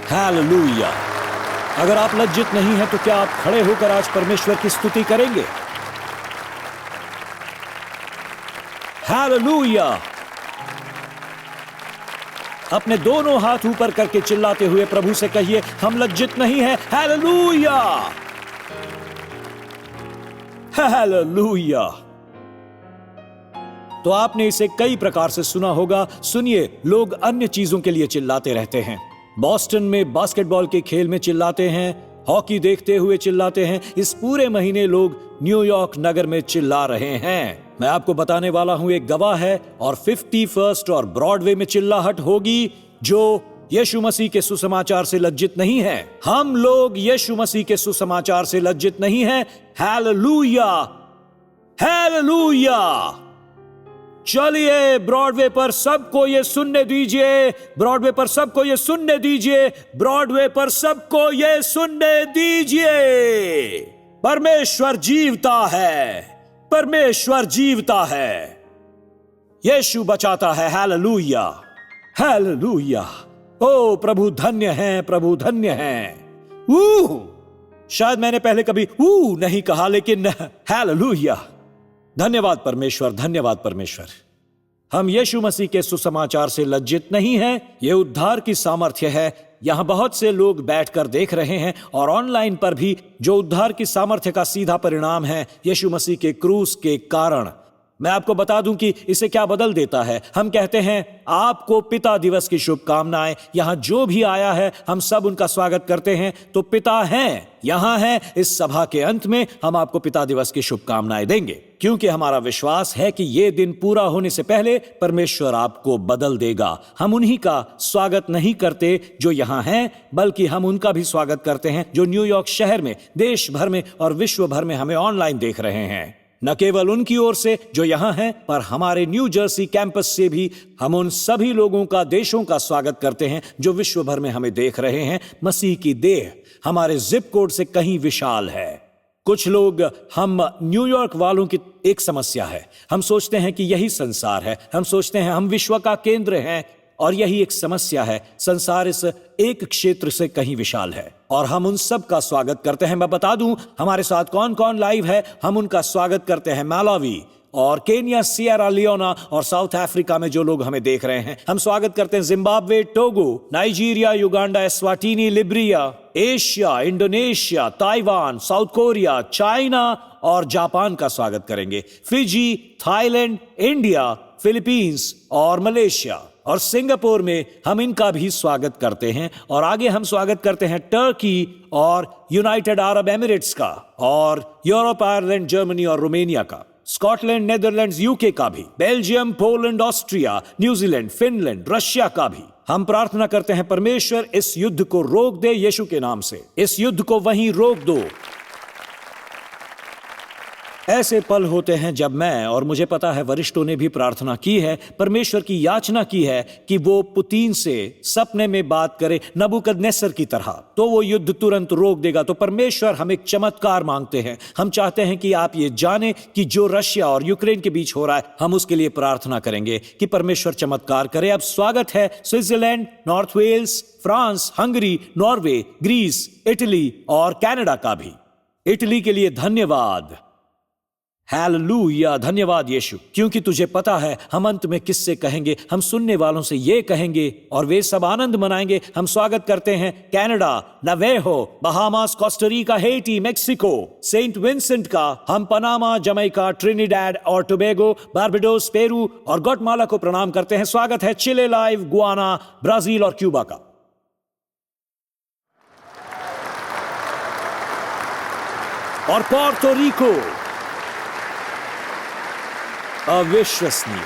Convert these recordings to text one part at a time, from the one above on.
Hallelujah. अगर आप लज्जित नहीं हैं तो क्या आप खड़े होकर आज परमेश्वर की स्तुति करेंगे? हालेलुया। अपने दोनों हाथ ऊपर करके चिल्लाते हुए प्रभु से कहिए, हम लज्जित नहीं हैं। Hallelujah, hallelujah. तो आपने इसे कई प्रकार से सुना होगा। सुनिए, लोग अन्य चीजों के लिए चिल्लाते रहते हैं। बॉस्टन में बास्केटबॉल के खेल में चिल्लाते हैं, हॉकी देखते हुए चिल्लाते हैं। इस पूरे महीने लोग न्यूयॉर्क नगर में चिल्ला रहे हैं। मैं आपको बताने वाला हूं, एक गवाह है और 51st और ब्रॉडवे में चिल्लाहट होगी जो यीशु मसीह के सुसमाचार से लज्जित नहीं है। हम लोग यीशु मसीह के सुसमाचार से लज्जित नहीं हैं। Hallelujah, hallelujah. चलिए, ब्रॉडवे पर सबको ये सुनने दीजिए, ब्रॉडवे पर सबको ये सुनने दीजिए, ब्रॉडवे पर सबको ये सुनने दीजिए। परमेश्वर जीवता है, परमेश्वर जीवता है, यीशु बचाता है। Hallelujah, hallelujah. ओ प्रभु धन्य है, प्रभु धन्य है। शायद मैंने पहले कभी नहीं कहा, लेकिन हालेलुया। धन्यवाद परमेश्वर, धन्यवाद परमेश्वर। हम यीशु मसीह के सुसमाचार से लज्जित नहीं हैं। यह उद्धार की सामर्थ्य है। यहां बहुत से लोग बैठकर देख रहे हैं और ऑनलाइन पर भी, जो उद्धार की सामर्थ्य का सीधा परिणाम है यीशु मसीह के क्रूस के कारण। मैं आपको बता दूं कि इसे क्या बदल देता है। हम कहते हैं आपको पिता दिवस की शुभकामनाएं। यहां जो भी आया है हम सब उनका स्वागत करते हैं। तो पिता हैं, यहां हैं। इस सभा के अंत में हम आपको पिता दिवस की शुभकामनाएं देंगे, क्योंकि हमारा विश्वास है कि यह दिन पूरा होने से पहले परमेश्वर आपको बदल देगा। हम उन्हीं का स्वागत नहीं करते जो यहां हैं, बल्कि हम उनका भी स्वागत करते हैं जो न्यूयॉर्क शहर में, देश भर में और विश्व भर में हमें ऑनलाइन देख रहे हैं। न केवल उनकी ओर से जो यहां हैं, पर हमारे न्यू जर्सी कैंपस से भी हम उन सभी लोगों का, देशों का स्वागत करते हैं जो विश्व भर में हमें देख रहे हैं। मसीह की देह हमारे जिप कोड से कहीं विशाल है। कुछ लोग, हम न्यूयॉर्क वालों की एक समस्या है, हम सोचते हैं कि यही संसार है। हम सोचते हैं हम विश्व का केंद्र हैं, और यही एक समस्या है। संसार इस एक क्षेत्र से कहीं विशाल है और हम उन सब का स्वागत करते हैं। मैं बता दूं हमारे साथ कौन कौन लाइव है। हम उनका स्वागत करते हैं मालावी और केन्या, सियरा लियोना और साउथ अफ्रीका में जो लोग हमें देख रहे हैं। हम स्वागत करते हैं Zimbabwe, Togo, Nigeria, Uganda, Eswatini, Liberia, Asia, Indonesia, Taiwan, South Korea, China और जापान का स्वागत करेंगे। फिजी, थाईलैंड, इंडिया, फिलीपींस और मलेशिया और सिंगापुर में हम इनका भी स्वागत करते हैं। और आगे हम स्वागत करते हैं टर्की और यूनाइटेड अरब एमिरेट्स का, और यूरोप, आयरलैंड, जर्मनी और रोमानिया का, स्कॉटलैंड, नेदरलैंड्स, यूके का भी, Belgium, Poland, Austria, New Zealand, Finland, Russia का भी। हम प्रार्थना करते हैं परमेश्वर इस युद्ध को रोक दे यीशु के नाम से। इस युद्ध को वहीं रोक दो। ऐसे पल होते हैं जब मैं, और मुझे पता है वरिष्ठों ने भी प्रार्थना की है, परमेश्वर की याचना की है कि वो पुतीन से सपने में बात करे नबूकदनेस्सर की तरह, तो वो युद्ध तुरंत रोक देगा। तो परमेश्वर, हम एक चमत्कार मांगते हैं। हम चाहते हैं कि आप ये जानें कि जो रशिया और यूक्रेन के बीच हो रहा है, हम उसके लिए प्रार्थना करेंगे कि परमेश्वर चमत्कार करे। अब स्वागत है Switzerland, North Wales, France, Hungary, Norway, Greece, Italy और कनाडा का भी। इटली के लिए धन्यवाद। हालेलुया, धन्यवाद यीशु, क्योंकि तुझे पता है हम अंत में किससे कहेंगे। हम सुनने वालों से ये कहेंगे और वे सब आनंद मनाएंगे। हम स्वागत करते हैं कनाडा, नवेहो, Bahamas, Costa Rica, Haiti, Mexico, Saint Vincent का। हम पनामा, जमैका, ट्रिनिडैड और टोबैगो, बारबाडोस, पेरू और ग्वाटेमाला को प्रणाम करते हैं। स्वागत है चिले, लाइव, गुआना, ब्राजील और क्यूबा का। और पोर्टो रिको। अविश्वसनीय।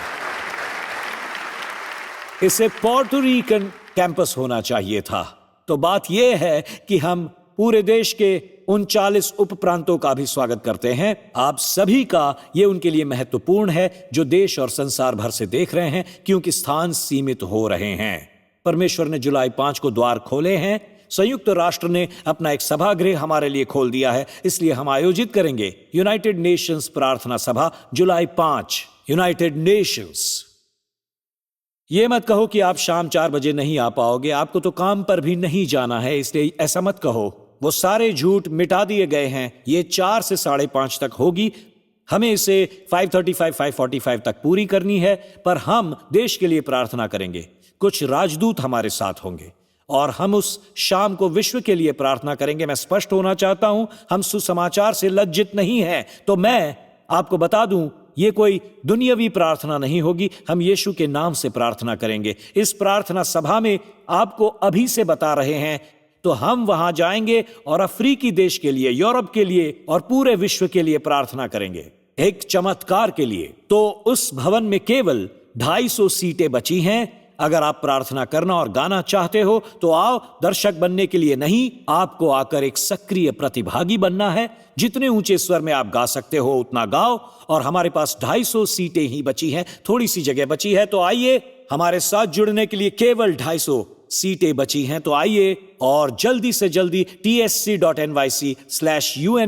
इसे पोर्टो रिकन कैंपस होना चाहिए था। तो बात यह है कि हम पूरे देश के 39 उप प्रांतों का भी स्वागत करते हैं। आप सभी का ये उनके लिए महत्वपूर्ण है जो देश और संसार भर से देख रहे हैं, क्योंकि स्थान सीमित हो रहे हैं। परमेश्वर ने जुलाई 5 को द्वार खोले हैं। संयुक्त राष्ट्र ने अपना एक सभागृह हमारे लिए खोल दिया है, इसलिए हम आयोजित करेंगे यूनाइटेड नेशंस प्रार्थना सभा जुलाई 5, यूनाइटेड नेशंस। ये मत कहो कि आप शाम 4 बजे नहीं आ पाओगे, आपको तो काम पर भी नहीं जाना है, इसलिए ऐसा मत कहो। वो सारे झूठ मिटा दिए गए हैं। ये 4 से 5:30 तक होगी। हमें इसे 5:35, 5:45 तक पूरी करनी है, पर हम देश के लिए प्रार्थना करेंगे। कुछ राजदूत हमारे साथ होंगे और हम उस शाम को विश्व के लिए प्रार्थना करेंगे। मैं स्पष्ट होना चाहता हूं, हम सुसमाचार से लज्जित नहीं हैं। तो मैं आपको बता दूं, ये कोई दुनियावी प्रार्थना नहीं होगी। हम यीशु के नाम से प्रार्थना करेंगे। इस प्रार्थना सभा में आपको अभी से बता रहे हैं। तो हम वहां जाएंगे और अफ्रीकी देश के लिए, यूरोप के लिए और पूरे विश्व के लिए प्रार्थना करेंगे, एक चमत्कार के लिए। तो उस भवन में केवल 250 सीटें बची हैं। अगर आप प्रार्थना करना और गाना चाहते हो तो आओ। दर्शक बनने के लिए नहीं, आपको आकर एक सक्रिय प्रतिभागी बनना है। जितने ऊंचे स्वर में आप गा सकते हो उतना गाओ। और हमारे पास 250 सीटें ही बची हैं, थोड़ी सी जगह बची है। तो आइए, हमारे साथ जुड़ने के लिए केवल 250 सीटें बची हैं। तो आइए और जल्दी से जल्दी tsc.nyc/UN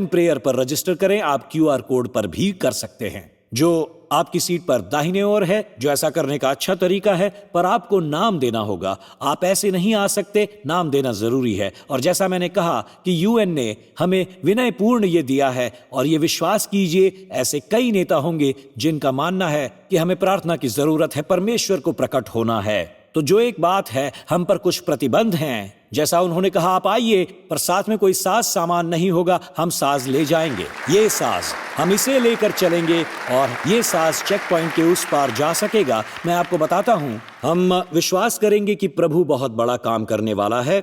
prayer पर रजिस्टर करें। आप QR कोड पर भी कर सकते हैं, जो आपकी सीट पर दाहिने ओर है, जो ऐसा करने का अच्छा तरीका है। पर आपको नाम देना होगा। आप ऐसे नहीं आ सकते, नाम देना जरूरी है। और जैसा मैंने कहा कि UN ने हमें विनयपूर्ण ये दिया है, और ये विश्वास कीजिए, ऐसे कई नेता होंगे जिनका मानना है कि हमें प्रार्थना की जरूरत है, परमेश्वर को प्रकट होना है। तो जो एक बात है, हम पर कुछ प्रतिबंध हैं। जैसा उन्होंने कहा, आप आइए, पर साथ में कोई साज सामान नहीं होगा। हम साज ले जाएंगे। ये साज हम इसे लेकर चलेंगे और ये साज चेक पॉइंट के उस पार जा सकेगा। मैं आपको बताता हूं, हम विश्वास करेंगे कि प्रभु बहुत बड़ा काम करने वाला है।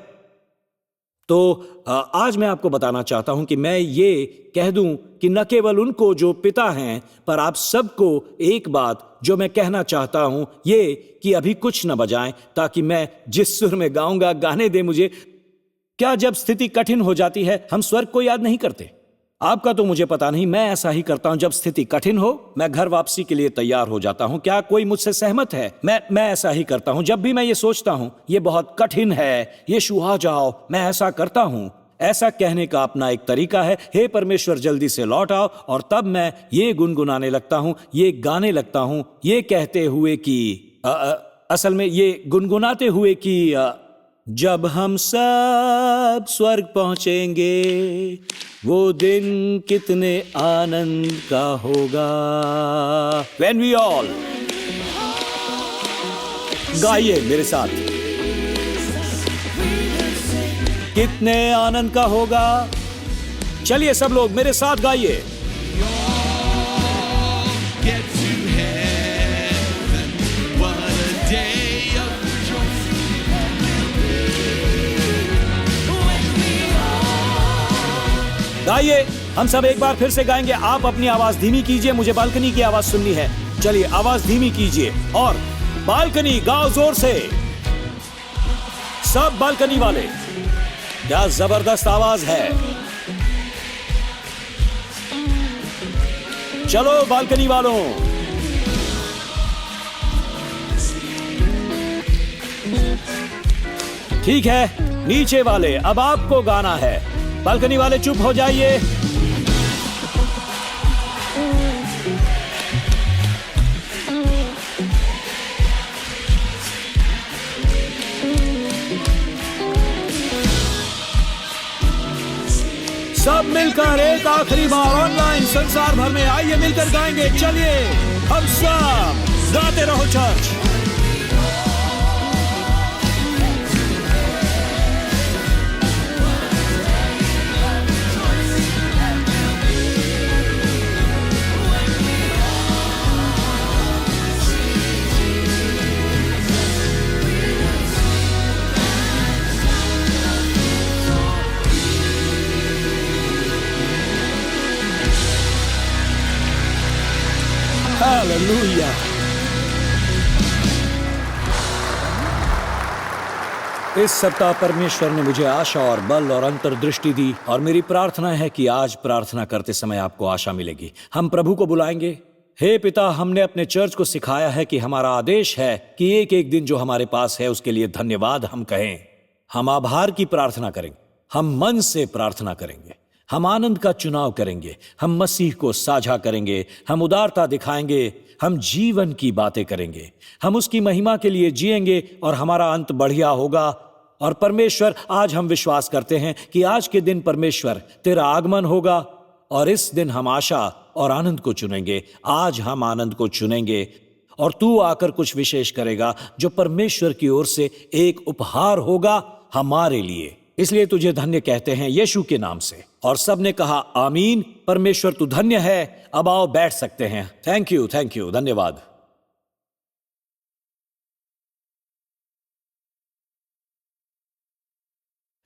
तो आज मैं आपको बताना चाहता हूं कि मैं ये कह दूं कि न केवल उनको जो पिता हैं, पर आप सबको एक बात जो मैं कहना चाहता हूं, ये कि अभी कुछ न बजाएं, ताकि मैं जिस सुर में गाऊंगा गाने दे मुझे। क्या जब स्थिति कठिन हो जाती है हम स्वर्ग को याद नहीं करते? आपका तो मुझे पता नहीं, मैं ऐसा ही करता हूं। जब स्थिति कठिन हो, मैं घर वापसी के लिए तैयार हो जाता हूं। क्या कोई मुझसे सहमत है? मैं ऐसा ही करता हूं। जब भी मैं ये सोचता हूं ये बहुत कठिन है, यीशु आ जाओ, मैं ऐसा करता हूं। ऐसा कहने का अपना एक तरीका है, हे परमेश्वर जल्दी से लौट आओ। और तब मैं ये गुनगुनाने लगता हूं, ये गाने लगता हूं, ये कहते हुए कि असल में ये गुनगुनाते हुए कि जब हम सब स्वर्ग पहुंचेंगे वो दिन कितने आनंद का होगा। When we all, गाइए मेरे साथ, कितने आनंद का होगा। चलिए सब लोग मेरे साथ गाइए। गाइए, हम सब एक बार फिर से गाएंगे। आप अपनी आवाज धीमी कीजिए, मुझे बालकनी की आवाज सुननी है। चलिए आवाज धीमी कीजिए और बालकनी गाओ जोर से। सब बालकनी वाले, क्या जबरदस्त आवाज है। चलो बालकनी वालों, ठीक है। नीचे वाले, अब आपको गाना है। बालकनी वाले चुप हो जाइए। सब मिलकर एक आखिरी बार ऑनलाइन संसार भर में आइए, मिलकर गाएंगे। चलिए हम सब गाते रहो चर्च। हालेलुया। इस सप्ताह परमेश्वर ने मुझे आशा और बल और अंतर्दृष्टि दी, और मेरी प्रार्थना है कि आज प्रार्थना करते समय आपको आशा मिलेगी। हम प्रभु को बुलाएंगे। हे पिता, हमने अपने चर्च को सिखाया है कि हमारा आदेश है कि एक एक दिन जो हमारे पास है उसके लिए धन्यवाद हम कहें। हम आभार की प्रार्थना करेंगे, हम मन से प्रार्थना करेंगे, हम आनंद का चुनाव करेंगे, हम मसीह को साझा करेंगे, हम उदारता दिखाएंगे, हम जीवन की बातें करेंगे, हम उसकी महिमा के लिए जिएंगे और हमारा अंत बढ़िया होगा। और परमेश्वर, आज हम विश्वास करते हैं कि आज के दिन परमेश्वर तेरा आगमन होगा और इस दिन हम आशा और आनंद को चुनेंगे। आज हम आनंद को चुनेंगे और तू आकर कुछ विशेष करेगा जो परमेश्वर की ओर से एक उपहार होगा हमारे लिए। इसलिए तुझे धन्य कहते हैं यीशु के नाम से। और सबने कहा आमीन। परमेश्वर तू धन्य है। अब आओ बैठ सकते हैं। थैंक यू, धन्यवाद।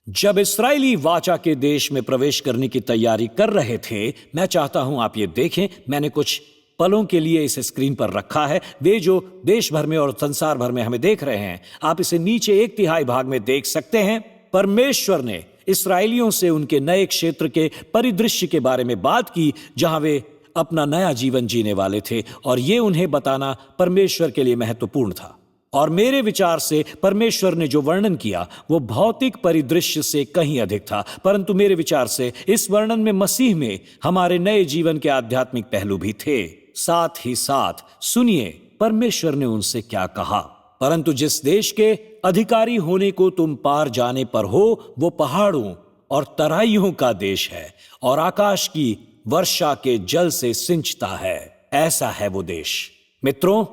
जब इस्राएली वाचा के देश में प्रवेश करने की तैयारी कर रहे थे, मैं चाहता हूं आप ये देखें, मैंने कुछ पलों के लिए इसे स्क्रीन पर रखा है। वे जो देश भर में और संसार भर में हमें देख रहे हैं, आप इसे नीचे 1/3 भाग में देख सकते हैं। परमेश्वर ने इस्राएलियों से उनके नए क्षेत्र के परिदृश्य के बारे में बात की जहां वे अपना नया जीवन जीने वाले थे, और ये उन्हें बताना परमेश्वर के लिए महत्वपूर्ण था। और मेरे विचार से परमेश्वर ने जो वर्णन किया वो भौतिक परिदृश्य से कहीं अधिक था, परंतु मेरे विचार से इस वर्णन में मसीह में हमारे नए जीवन के आध्यात्मिक पहलू भी थे। साथ ही साथ सुनिए परमेश्वर ने उनसे क्या कहा। परंतु जिस देश के अधिकारी होने को तुम पार जाने पर हो, वो पहाड़ों और तराइयों का देश है और आकाश की वर्षा के जल से सिंचता है। ऐसा है वो देश। मित्रों,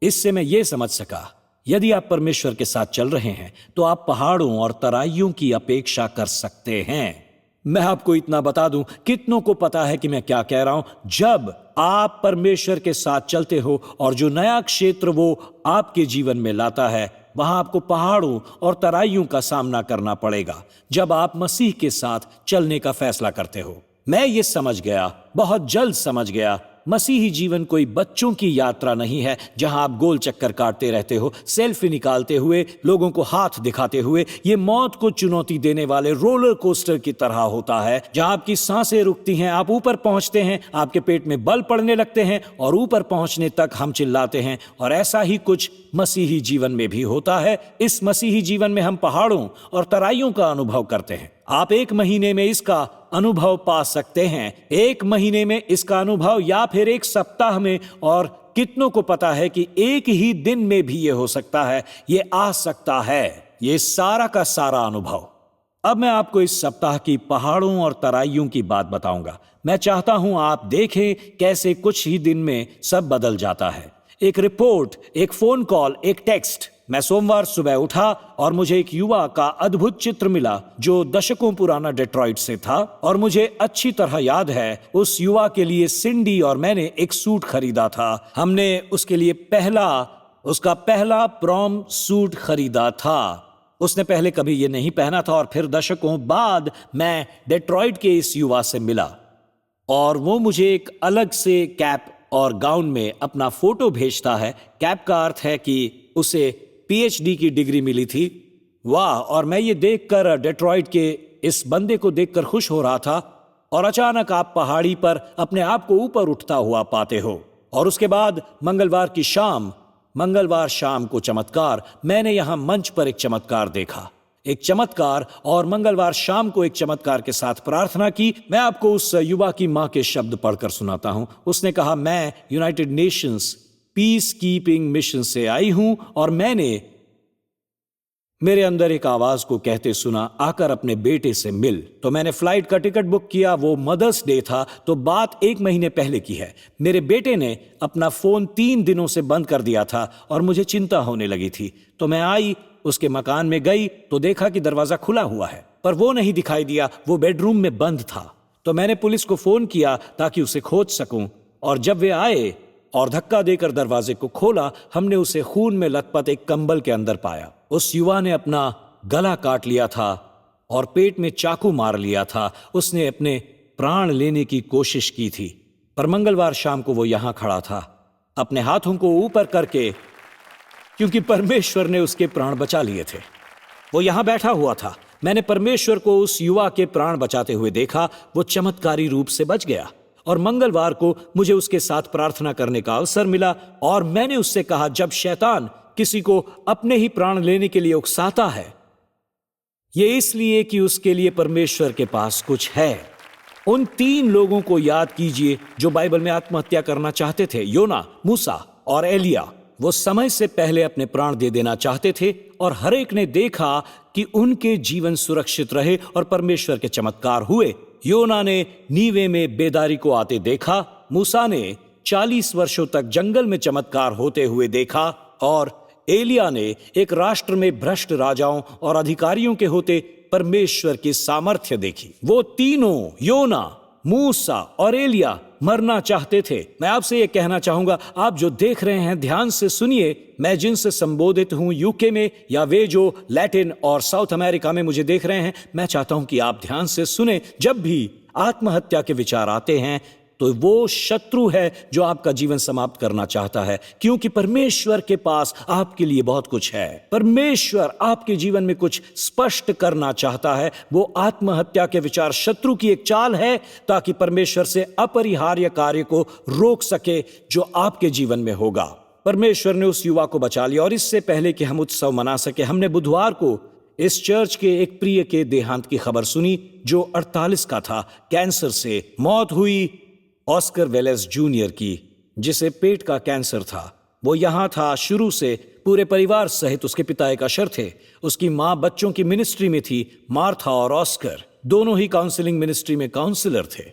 इससे मैं ये समझ सका, यदि आप परमेश्वर के साथ चल रहे हैं तो आप पहाड़ों और तराइयों की अपेक्षा कर सकते हैं। मैं आपको इतना बता दूं, कितनों को पता है कि मैं क्या कह रहा हूं। जब आप परमेश्वर के साथ चलते हो और जो नया क्षेत्र वो आपके जीवन में लाता है, वहां आपको पहाड़ों और तराइयों का सामना करना पड़ेगा जब आप मसीह के साथ चलने का फैसला करते हो। मैं ये समझ गया, बहुत जल्द समझ गया, मसीही जीवन कोई बच्चों की यात्रा नहीं है जहां आप गोल चक्कर काटते रहते हो, सेल्फी निकालते हुए, लोगों को हाथ दिखाते हुए। ये मौत को चुनौती देने वाले रोलर कोस्टर की तरह होता है जहां आपकी सांसें रुकती हैं, आप ऊपर पहुंचते हैं, आपके पेट में बल पड़ने लगते हैं और ऊपर पहुंचने तक हम चिल्लाते हैं। और ऐसा ही कुछ मसीही जीवन में भी होता है। इस मसीही जीवन में हम पहाड़ों और तराइयों का अनुभव करते हैं। आप 1 महीने में इसका अनुभव पा सकते हैं, 1 महीने में इसका अनुभव, या फिर 1 सप्ताह में, और कितनों को पता है कि 1 ही दिन में भी ये हो सकता है, ये आ सकता है, ये सारा का सारा अनुभव। अब मैं आपको इस सप्ताह की पहाड़ों और तराइयों की बात बताऊंगा। मैं चाहता हूं आप देखें कैसे कुछ ही दिन में सब बदल जाता है। एक रिपोर्ट, एक फोन कॉल, एक टेक्स्ट। मैं सोमवार सुबह उठा और मुझे एक युवा का अद्भुत चित्र मिला जो दशकों पुराना डेट्रॉइट से था, और मुझे अच्छी तरह याद है उस युवा के लिए सिंडी और मैंने एक सूट खरीदा था। हमने उसके लिए उसका पहला प्रॉम सूट खरीदा था। उसने पहले कभी ये नहीं पहना था, और फिर दशकों बाद मैं डेट्रॉइट के इस युवा से मिला और वो मुझे एक अलग से कैप और गाउन में अपना फोटो भेजता है। कैप का अर्थ है कि उसे PhD की डिग्री मिली थी। वाह! और मैं ये देखकर, डेट्रॉइट के इस बंदे को देखकर खुश हो रहा था, और अचानक आप पहाड़ी पर अपने आप को ऊपर उठता हुआ पाते हो। और उसके बाद मंगलवार शाम को चमत्कार। मैंने यहां मंच पर एक चमत्कार देखा, एक चमत्कार, और मंगलवार शाम को एक चमत्कार के साथ प्रार्थना की। मैं आपको उस युवा की मां के शब्द पढ़कर सुनाता हूं। उसने कहा, मैं United Nations peace keeping mission से आई हूं और मैंने मेरे अंदर एक आवाज को कहते सुना, आकर अपने बेटे से मिल। तो मैंने फ्लाइट का टिकट बुक किया। वो मदर्स डे था, तो बात 1 महीने पहले की है। मेरे बेटे ने अपना फोन 3 दिनों से बंद कर दिया था और मुझे चिंता होने लगी थी। तो मैं आई, उसके मकान में गई तो देखा कि दरवाजा खुला हुआ है, पर वो नहीं दिखाई दिया, वो बेडरूम में बंद था। तो मैंने पुलिस को फोन किया ताकि उसे खोज सकूं, और जब वे आए और धक्का देकर दरवाजे को खोला, हमने उसे खून में लथपथ एक कंबल के अंदर पाया। उस युवा ने अपना गला काट लिया था और पेट में चाकू मार लिया था। उसने अपने प्राण लेने की कोशिश की थी, पर मंगलवार शाम को वो यहां खड़ा था अपने हाथों को ऊपर करके, क्योंकि परमेश्वर ने उसके प्राण बचा लिए थे। वो यहां बैठा हुआ था। मैंने परमेश्वर को उस युवा के प्राण बचाते हुए देखा। वो चमत्कारी रूप से बच गया, और मंगलवार को मुझे उसके साथ प्रार्थना करने का अवसर मिला। और मैंने उससे कहा, जब शैतान किसी को अपने ही प्राण लेने के लिए उकसाता है, ये इसलिए कि उसके लिए परमेश्वर के पास कुछ है। उन 3 लोगों को याद कीजिए जो बाइबल में आत्महत्या करना चाहते थे, योना, मूसा और एलिया। वो समय से पहले अपने प्राण दे देना चाहते थे और हर एक ने देखा कि उनके जीवन सुरक्षित रहे और परमेश्वर के चमत्कार हुए। योना ने नीवे में बेदारी को आते देखा, मूसा ने 40 वर्षों तक जंगल में चमत्कार होते हुए देखा और एलिया ने एक राष्ट्र में भ्रष्ट राजाओं और अधिकारियों के होते परमेश्वर की सामर्थ्य देखी। वो तीनों, योना, मूसा और एलिया, मरना चाहते थे। मैं आपसे ये कहना चाहूंगा, आप जो देख रहे हैं ध्यान से सुनिए। मैं जिनसे संबोधित हूं यूके में या वे जो लैटिन और साउथ अमेरिका में मुझे देख रहे हैं, मैं चाहता हूं कि आप ध्यान से सुने। जब भी आत्महत्या के विचार आते हैं तो वो शत्रु है जो आपका जीवन समाप्त करना चाहता है, क्योंकि परमेश्वर के पास आपके लिए बहुत कुछ है। परमेश्वर आपके जीवन में कुछ स्पष्ट करना चाहता है। वो आत्महत्या के विचार शत्रु की एक चाल है ताकि परमेश्वर से अपरिहार्य कार्य को रोक सके जो आपके जीवन में होगा। परमेश्वर ने उस युवा को बचा लिया और इससे पहले कि हम उत्सव मना सके, हमने बुधवार को इस चर्च के एक प्रिय के देहांत की खबर सुनी जो 48 का था। कैंसर से मौत हुई ऑस्कर वेलेस जूनियर की, जिसे पेट का कैंसर था। वो यहां था शुरू से, पूरे परिवार सहित। उसके पिता एक अशर थे, उसकी मां बच्चों की मिनिस्ट्री में थी। मार्था और ऑस्कर दोनों ही काउंसलिंग मिनिस्ट्री में काउंसलर थे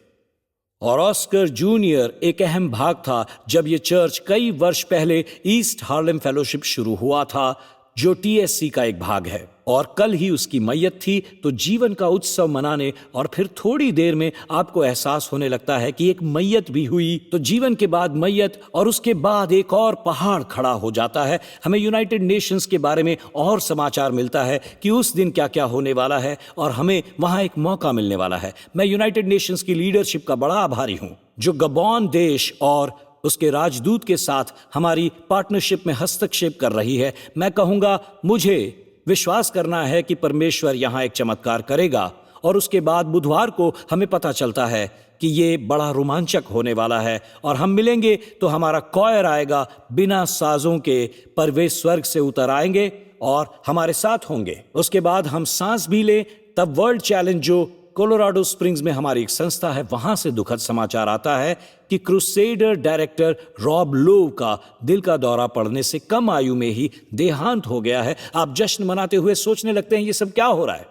और ऑस्कर जूनियर एक अहम भाग था जब ये चर्च कई वर्ष पहले ईस्ट हार्लेम फेलोशिप शुरू हुआ था, जो TSC का एक भाग है। और कल ही उसकी मैयत थी। तो जीवन का उत्सव मनाने और फिर थोड़ी देर में आपको एहसास होने लगता है कि एक मैयत भी हुई, तो जीवन के बाद मैयत और उसके बाद एक और पहाड़ खड़ा हो जाता है। हमें यूनाइटेड नेशंस के बारे में और समाचार मिलता है कि उस दिन क्या क्या होने वाला है और हमें वहां एक मौका मिलने वाला है। मैं यूनाइटेड नेशंस की लीडरशिप का बड़ा आभारी हूं जो गबोन देश और उसके राजदूत के साथ हमारी पार्टनरशिप में हस्तक्षेप कर रही है। मैं कहूंगा, मुझे विश्वास करना है कि परमेश्वर यहां एक चमत्कार करेगा और उसके बाद बुधवार को हमें पता चलता है कि ये बड़ा रोमांचक होने वाला है और हम मिलेंगे तो हमारा कॉयर आएगा बिना साजों के, पर वे स्वर्ग से उतर आएंगे और हमारे साथ होंगे। उसके बाद हम सांस भी लें, तब वर्ल्ड चैलेंज जो कोलोराडो स्प्रिंग्स में हमारी एक संस्था है, वहां से दुखद समाचार आता है कि क्रूसेडर डायरेक्टर रॉब लोव का दिल का दौरा पड़ने से कम आयु में ही देहांत हो गया है। आप जश्न मनाते हुए सोचने लगते हैं ये सब क्या हो रहा है,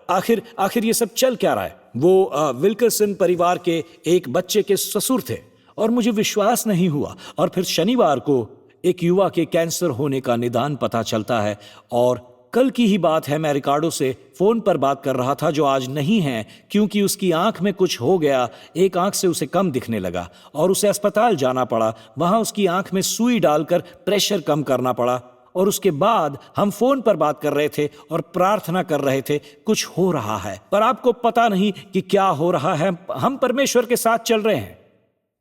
आखिर ये सब चल क्या रहा है। वो विल्करसन परिवार के एक बच्चे के ससुर थे और मुझे विश्वास नहीं हुआ। और फिर शनिवार को एक युवा के कैंसर होने का निदान पता चलता है और कल की ही बात है, मैं रिकार्डो से फोन पर बात कर रहा था जो आज नहीं है क्योंकि उसकी आंख में कुछ हो गया। एक आंख से उसे कम दिखने लगा और उसे अस्पताल जाना पड़ा। वहां उसकी आंख में सुई डालकर प्रेशर कम करना पड़ा और उसके बाद हम फोन पर बात कर रहे थे और प्रार्थना कर रहे थे कुछ हो रहा है, पर आपको पता नहीं कि क्या हो रहा है। हम परमेश्वर के साथ चल रहे हैं।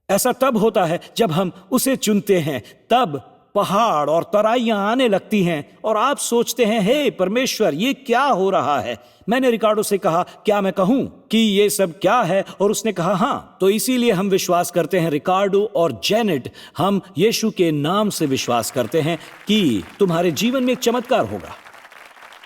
ऐसा तब होता है जब हम उसे चुनते हैं, तब पहाड़ और तराइयां आने लगती हैं और आप सोचते हैं, हे परमेश्वर ये क्या हो रहा है। मैंने रिकार्डो से कहा, क्या मैं कहूं कि ये सब क्या है, और उसने कहा हाँ। तो इसीलिए हम विश्वास करते हैं, रिकार्डो और जेनेट, हम यीशु के नाम से विश्वास करते हैं कि तुम्हारे जीवन में एक चमत्कार होगा।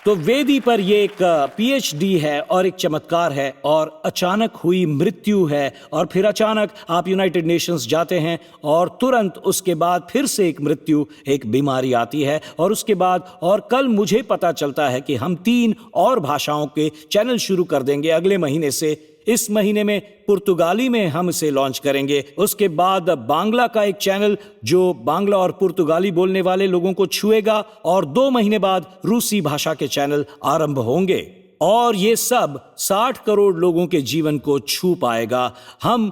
तो वेदी पर ये एक PhD है और एक चमत्कार है और अचानक हुई मृत्यु है और फिर अचानक आप यूनाइटेड नेशंस जाते हैं और तुरंत उसके बाद फिर से एक मृत्यु, एक बीमारी आती है और उसके बाद और कल मुझे पता चलता है कि हम 3 और भाषाओं के चैनल शुरू कर देंगे अगले महीने से। इस महीने में पुर्तगाली में हम इसे लॉन्च करेंगे। उसके बाद बांग्ला का एक चैनल जो बांग्ला और पुर्तगाली बोलने वाले लोगों को छुएगा और 2 महीने बाद रूसी भाषा के चैनल आरंभ होंगे और ये सब 60 करोड़ लोगों के जीवन को छू पाएगा। हम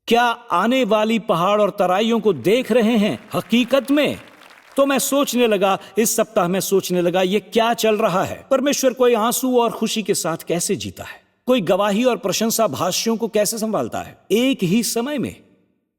क्या आने वाली पहाड़ और तराइयों को देख रहे हैं हकीकत में? तो मैं सोचने लगा, इस सप्ताह में सोचने लगा, ये क्या चल रहा है। परमेश्वर कोई आंसू और खुशी के साथ कैसे जीता है, कोई गवाही और प्रशंसा भाष्यों को कैसे संभालता है एक ही समय में।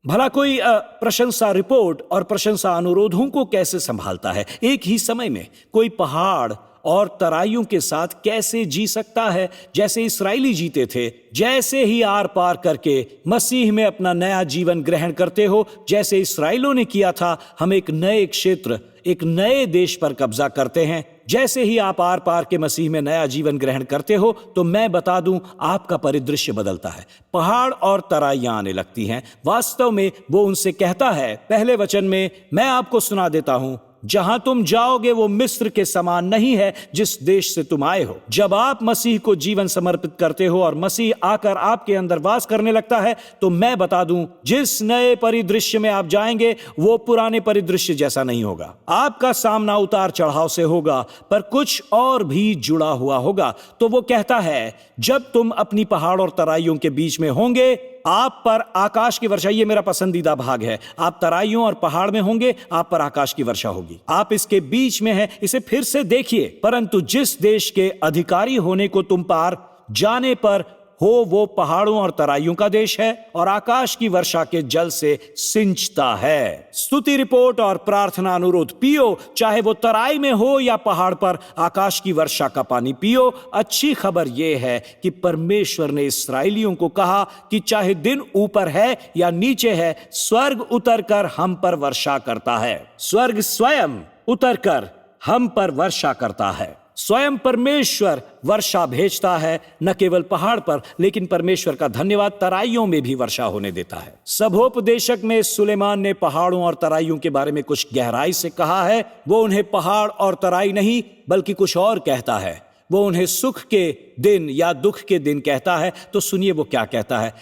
भला कोई प्रशंसा रिपोर्ट और प्रशंसा अनुरोधों को कैसे संभालता है एक ही समय में। कोई पहाड़ और तराइयों के साथ कैसे जी सकता है जैसे इस्राएली जीते थे। जैसे ही आर पार करके मसीह में अपना नया जीवन ग्रहण करते हो, जैसे इस्राएलियों ने किया था, हम एक नए क्षेत्र, एक नए देश पर कब्जा करते हैं। जैसे ही आप आर पार के मसीह में नया जीवन ग्रहण करते हो तो मैं बता दूं, आपका परिदृश्य बदलता है। पहाड़ और तराइयां आने लगती हैं। वास्तव में वो उनसे कहता है पहले वचन में, मैं आपको सुना देता हूं, जहां तुम जाओगे वो मिस्र के समान नहीं है जिस देश से तुम आए हो। जब आप मसीह को जीवन समर्पित करते हो और मसीह आकर आपके अंदर वास करने लगता है तो मैं बता दूं, जिस नए परिदृश्य में आप जाएंगे वो पुराने परिदृश्य जैसा नहीं होगा। आपका सामना उतार चढ़ाव से होगा, पर कुछ और भी जुड़ा हुआ होगा। तो वो कहता है, जब तुम अपनी पहाड़ और तराइयों के बीच में होंगे, आप पर आकाश की वर्षा। ये मेरा पसंदीदा भाग है। आप तराइयों और पहाड़ में होंगे, आप पर आकाश की वर्षा होगी। आप इसके बीच में हैं, इसे फिर से देखिए। परंतु जिस देश के अधिकारी होने को तुम पार जाने पर हो वो पहाड़ों और तराइयों का देश है और आकाश की वर्षा के जल से सिंचता है। स्तुति रिपोर्ट और प्रार्थना अनुरोध पियो, चाहे वो तराई में हो या पहाड़ पर, आकाश की वर्षा का पानी पियो। अच्छी खबर यह है कि परमेश्वर ने इस्राएलियों को कहा कि चाहे दिन ऊपर है या नीचे है, स्वर्ग उतरकर हम पर वर्षा करता है। स्वर्ग स्वयं उतरकर हम पर वर्षा करता है। स्वयं परमेश्वर वर्षा भेजता है, न केवल पहाड़ पर, लेकिन परमेश्वर का धन्यवाद, तराइयों में भी वर्षा होने देता है। सभोपदेशक में सुलेमान ने पहाड़ों और तराइयों के बारे में कुछ गहराई से कहा है। वो उन्हें पहाड़ और तराई नहीं बल्कि कुछ और कहता है। वो उन्हें सुख के दिन या दुख के दिन कहता है। तो सुनिए वो क्या कहता है।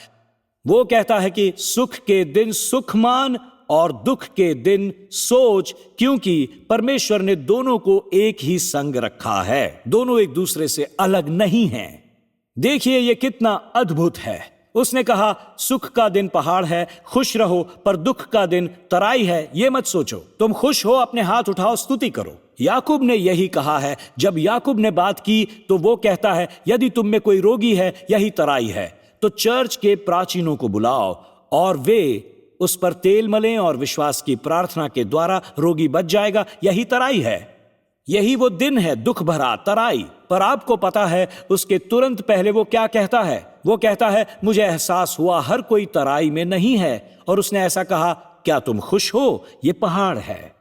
वो कहता है कि सुख के दिन सुख मान और दुख के दिन सोच, क्योंकि परमेश्वर ने दोनों को एक ही संग रखा है। दोनों एक दूसरे से अलग नहीं हैं। देखिए ये कितना अद्भुत है। उसने कहा सुख का दिन पहाड़ है, खुश रहो, पर दुख का दिन तराई है, ये मत सोचो। तुम खुश हो, अपने हाथ उठाओ, स्तुति करो। याकूब ने यही कहा है। जब याकूब ने बात की तो वो कहता है, यदि तुम में कोई रोगी है, यही तराई है, तो चर्च के प्राचीनों को बुलाओ और वे उस पर तेल मलें और विश्वास की प्रार्थना के द्वारा रोगी बच जाएगा। यही तराई है। यही वो दिन है, दुख भरा तराई। पर आपको पता है उसके तुरंत पहले वो क्या कहता है। वो कहता है, मुझे एहसास हुआ हर कोई तराई में नहीं है। और उसने ऐसा कहा, क्या तुम खुश हो? ये पहाड़ है।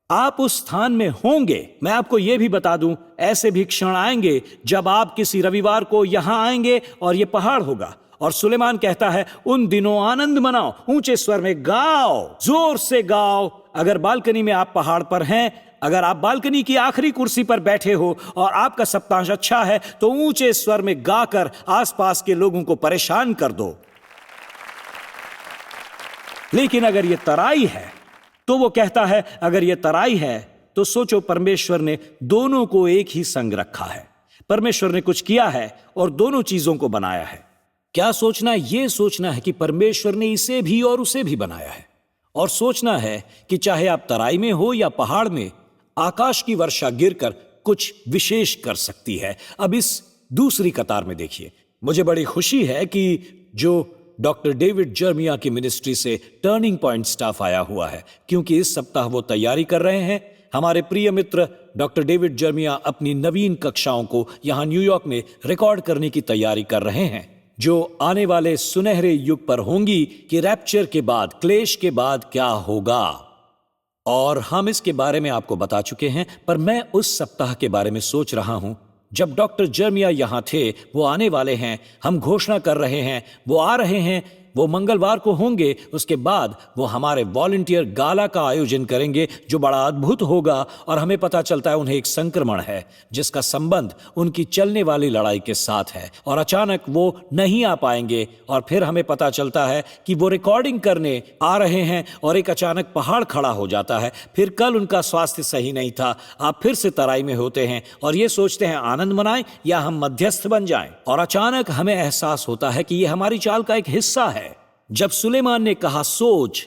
आप उस स्थान में होंगे। मैं आपको यह भी बता दूं, ऐसे भी क्षण आएंगे जब आप किसी रविवार को यहां आएंगे और ये पहाड़ होगा। और सुलेमान कहता है, उन दिनों आनंद मनाओ, ऊंचे स्वर में गाओ, जोर से गाओ। अगर बालकनी में आप पहाड़ पर हैं, अगर आप बालकनी की आखिरी कुर्सी पर बैठे हो और आपका सप्तांश अच्छा है, तो ऊंचे स्वर में गाकर आसपास के लोगों को परेशान कर दो। लेकिन अगर ये तराई है, तो वो कहता है, अगर ये तराई है तो सोचो, परमेश्वर ने दोनों को एक ही संग रखा है। परमेश्वर ने कुछ किया है और दोनों चीजों को बनाया है। क्या सोचना? ये सोचना है कि परमेश्वर ने इसे भी और उसे भी बनाया है। और सोचना है कि चाहे आप तराई में हो या पहाड़ में, आकाश की वर्षा गिरकर कुछ विशेष कर सकती है। अब इस दूसरी कतार में देखिए, मुझे बड़ी खुशी है कि जो डॉक्टर डेविड जर्मिया की मिनिस्ट्री से टर्निंग पॉइंट स्टाफ आया हुआ है, क्योंकि इस सप्ताह वो तैयारी कर रहे हैं। हमारे प्रिय मित्र डॉक्टर डेविड जर्मिया अपनी नवीन कक्षाओं को यहां न्यूयॉर्क में रिकॉर्ड करने की तैयारी कर रहे हैं, जो आने वाले सुनहरे युग पर होंगी कि रैप्चर के बाद, क्लेश के बाद क्या होगा। और हम इसके बारे में आपको बता चुके हैं, पर मैं उस सप्ताह के बारे में सोच रहा हूं जब डॉक्टर जर्मिया यहां थे। वो आने वाले हैं, हम घोषणा कर रहे हैं, वो आ रहे हैं, वो मंगलवार को होंगे। उसके बाद वो हमारे वॉलंटियर गाला का आयोजन करेंगे जो बड़ा अद्भुत होगा। और हमें पता चलता है उन्हें एक संक्रमण है जिसका संबंध उनकी चलने वाली लड़ाई के साथ है, और अचानक वो नहीं आ पाएंगे। और फिर हमें पता चलता है कि वो रिकॉर्डिंग करने आ रहे हैं और एक अचानक पहाड़ खड़ा हो जाता है। फिर कल उनका स्वास्थ्य सही नहीं था। आप फिर से तराई में होते हैं और ये सोचते हैं आनंद मनाएं या हम मध्यस्थ बन जाएं। और अचानक हमें एहसास होता है कि ये हमारी चाल का एक हिस्सा है। जब सुलेमान ने कहा सोच,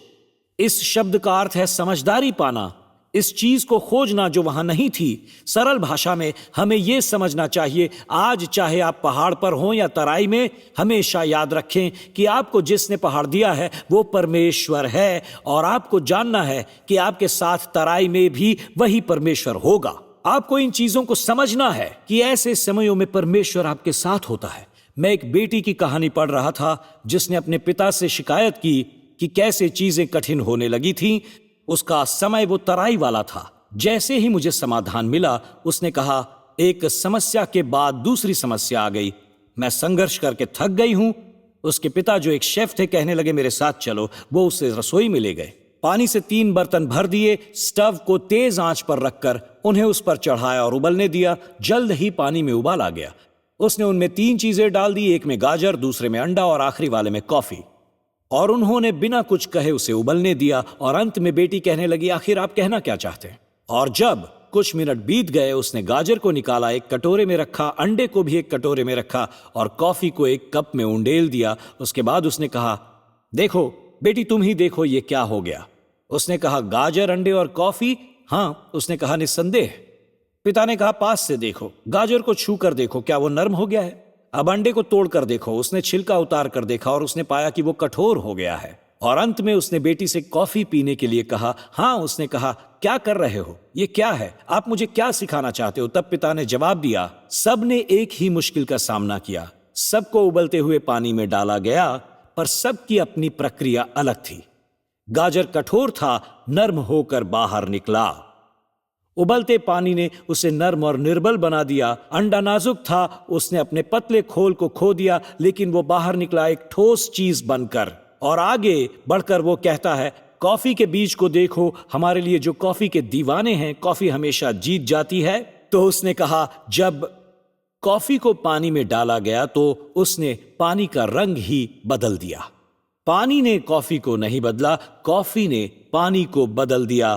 इस शब्द का अर्थ है समझदारी पाना, इस चीज को खोजना जो वहां नहीं थी। सरल भाषा में हमें यह समझना चाहिए, आज चाहे आप पहाड़ पर हों या तराई में, हमेशा याद रखें कि आपको जिसने पहाड़ दिया है वो परमेश्वर है। और आपको जानना है कि आपके साथ तराई में भी वही परमेश्वर होगा। आपको इन चीजों को समझना है कि ऐसे समयों में परमेश्वर आपके साथ होता है। मैं एक बेटी की कहानी पढ़ रहा था जिसने अपने पिता से शिकायत की कि कैसे चीजें कठिन होने लगी थीं। उसका समय वो तराई वाला था। जैसे ही मुझे समाधान मिला, उसने कहा, एक समस्या के बाद दूसरी समस्या आ गई। मैं संघर्ष करके थक गई हूं। उसके पिता जो एक शेफ थे कहने लगे, मेरे साथ चलो। वो उसे रसोई में ले गए। पानी से 3 बर्तन भर दिए, स्टव को तेज आंच पर रखकर उन्हें उस पर चढ़ाया और उबलने दिया। जल्द ही पानी में उबाल आ गया। उसने उनमें 3 चीजें डाल दी, एक में गाजर, दूसरे में अंडा और आखिरी वाले में कॉफी। और उन्होंने बिना कुछ कहे उसे उबलने दिया। और अंत में बेटी कहने लगी, आखिर आप कहना क्या चाहते हैं? और जब कुछ मिनट बीत गए, उसने गाजर को निकाला, एक कटोरे में रखा, अंडे को भी एक कटोरे में रखा और कॉफी को एक कप में उंडेल दिया। उसके बाद उसने कहा, देखो बेटी, तुम ही देखो ये क्या हो गया। उसने कहा, गाजर, अंडे और कॉफी? हाँ। उसने कहा, निस्संदेह। पिता ने कहा, पास से देखो, गाजर को छू कर देखो, क्या वो नर्म हो गया है? अब अंडे को तोड़ कर देखो। उसने छिलका उतार कर देखा और उसने पाया कि वो कठोर हो गया है। और अंत में उसने बेटी से कॉफी पीने के लिए कहा। हाँ। उसने कहा, क्या कर रहे हो? ये क्या है? आप मुझे क्या सिखाना चाहते हो? तब पिता ने जवाब दिया, सबने एक ही मुश्किल का सामना किया। सबको उबलते हुए पानी में डाला गया, पर सबकी अपनी प्रक्रिया अलग थी। गाजर कठोर था, नर्म होकर बाहर निकला। उबलते पानी ने उसे नर्म और निर्बल बना दिया। अंडा नाजुक था, उसने अपने पतले खोल को खो दिया, लेकिन वो बाहर निकला एक ठोस चीज बनकर। और आगे बढ़कर वो कहता है, कॉफी के बीज को देखो, हमारे लिए जो कॉफी के दीवाने हैं, कॉफी हमेशा जीत जाती है। तो उसने कहा, जब कॉफी को पानी में डाला गया तो उसने पानी का रंग ही बदल दिया। पानी ने कॉफी को नहीं बदला, कॉफी ने पानी को बदल दिया।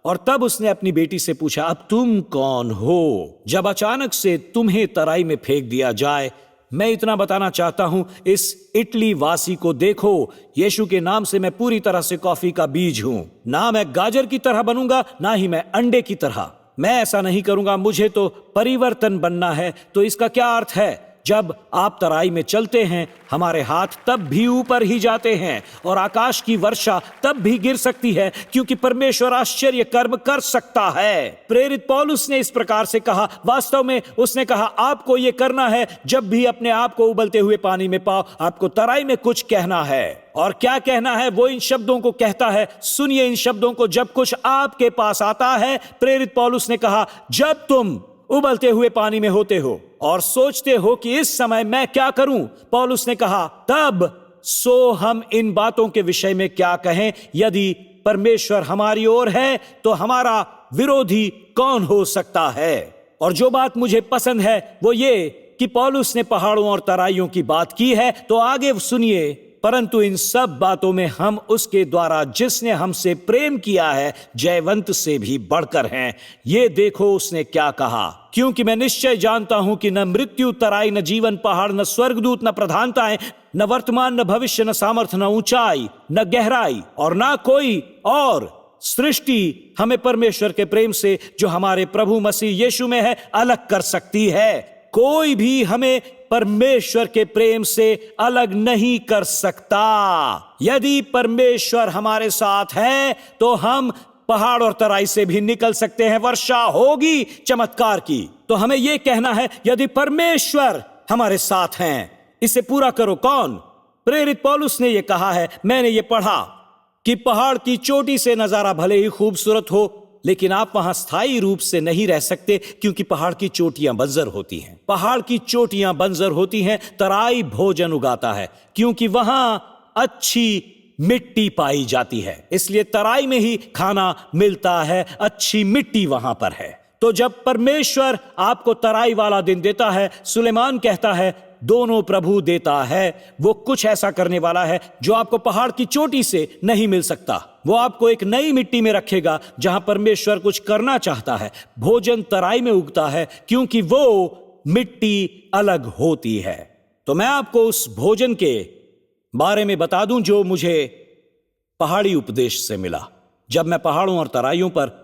और तब उसने अपनी बेटी से पूछा, अब तुम कौन हो जब अचानक से तुम्हें तराई में फेंक दिया जाए? मैं इतना बताना चाहता हूं, इस इटली वासी को देखो, यीशु के नाम से मैं पूरी तरह से कॉफी का बीज हूं। ना मैं गाजर की तरह बनूंगा, ना ही मैं अंडे की तरह। मैं ऐसा नहीं करूंगा। मुझे तो परिवर्तन बनना है। तो इसका क्या अर्थ है? जब आप तराई में चलते हैं, हमारे हाथ तब भी ऊपर ही जाते हैं और आकाश की वर्षा तब भी गिर सकती है, क्योंकि परमेश्वर आश्चर्य कर्म कर सकता है। प्रेरित पौलुस ने इस प्रकार से कहा। वास्तव में उसने कहा, आपको यह करना है, जब भी अपने आप को उबलते हुए पानी में पाओ, आपको तराई में कुछ कहना है। और क्या कहना है? वो इन शब्दों को कहता है। सुनिए इन शब्दों को। जब कुछ आपके पास आता है, प्रेरित पौलुस ने कहा, जब तुम उबलते हुए पानी में होते हो और सोचते हो कि इस समय मैं क्या करूं, पौलुस ने कहा, तब सो हम इन बातों के विषय में क्या कहें? यदि परमेश्वर हमारी ओर है तो हमारा विरोधी कौन हो सकता है? और जो बात मुझे पसंद है वो ये कि पौलुस ने पहाड़ों और तराइयों की बात की है। तो आगे सुनिए, परंतु इन सब बातों में हम उसके द्वारा जिसने हमसे प्रेम किया है जयवंत से भी बढ़कर हैं। ये देखो उसने क्या कहा, क्योंकि मैं निश्चय जानता हूं कि न मृत्यु, तराई, न जीवन, पहाड़, न स्वर्गदूत, न प्रधानताएं, न वर्तमान, न भविष्य, न सामर्थ, न ऊंचाई, न गहराई और न कोई और सृष्टि हमें परमेश्वर के प्रेम से जो हमारे प्रभु मसीह यीशु में है अलग कर सकती है। कोई भी हमें परमेश्वर के प्रेम से अलग नहीं कर सकता। यदि परमेश्वर हमारे साथ है तो हम पहाड़ और तराई से भी निकल सकते हैं। वर्षा होगी चमत्कार की। तो हमें यह कहना है, यदि परमेश्वर हमारे साथ हैं, इसे पूरा करो। कौन? प्रेरित पौलुस ने यह कहा है। मैंने यह पढ़ा कि पहाड़ की चोटी से नजारा भले ही खूबसूरत हो, लेकिन आप वहां स्थायी रूप से नहीं रह सकते, क्योंकि पहाड़ की चोटियां बंजर होती हैं। पहाड़ की चोटियां बंजर होती हैं। तराई भोजन उगाता है, क्योंकि वहां अच्छी मिट्टी पाई जाती है, इसलिए तराई में ही खाना मिलता है। अच्छी मिट्टी वहां पर है। तो जब परमेश्वर आपको तराई वाला दिन देता है, सुलेमान कहता है दोनों प्रभु देता है, वो कुछ ऐसा करने वाला है जो आपको पहाड़ की चोटी से नहीं मिल सकता। वो आपको एक नई मिट्टी में रखेगा जहां परमेश्वर कुछ करना चाहता है। भोजन तराई में उगता है, क्योंकि वो मिट्टी अलग होती है। तो मैं आपको उस भोजन के बारे में बता दूं जो मुझे पहाड़ी उपदेश से मिला। जब मैं पहाड़ों और तराइयों पर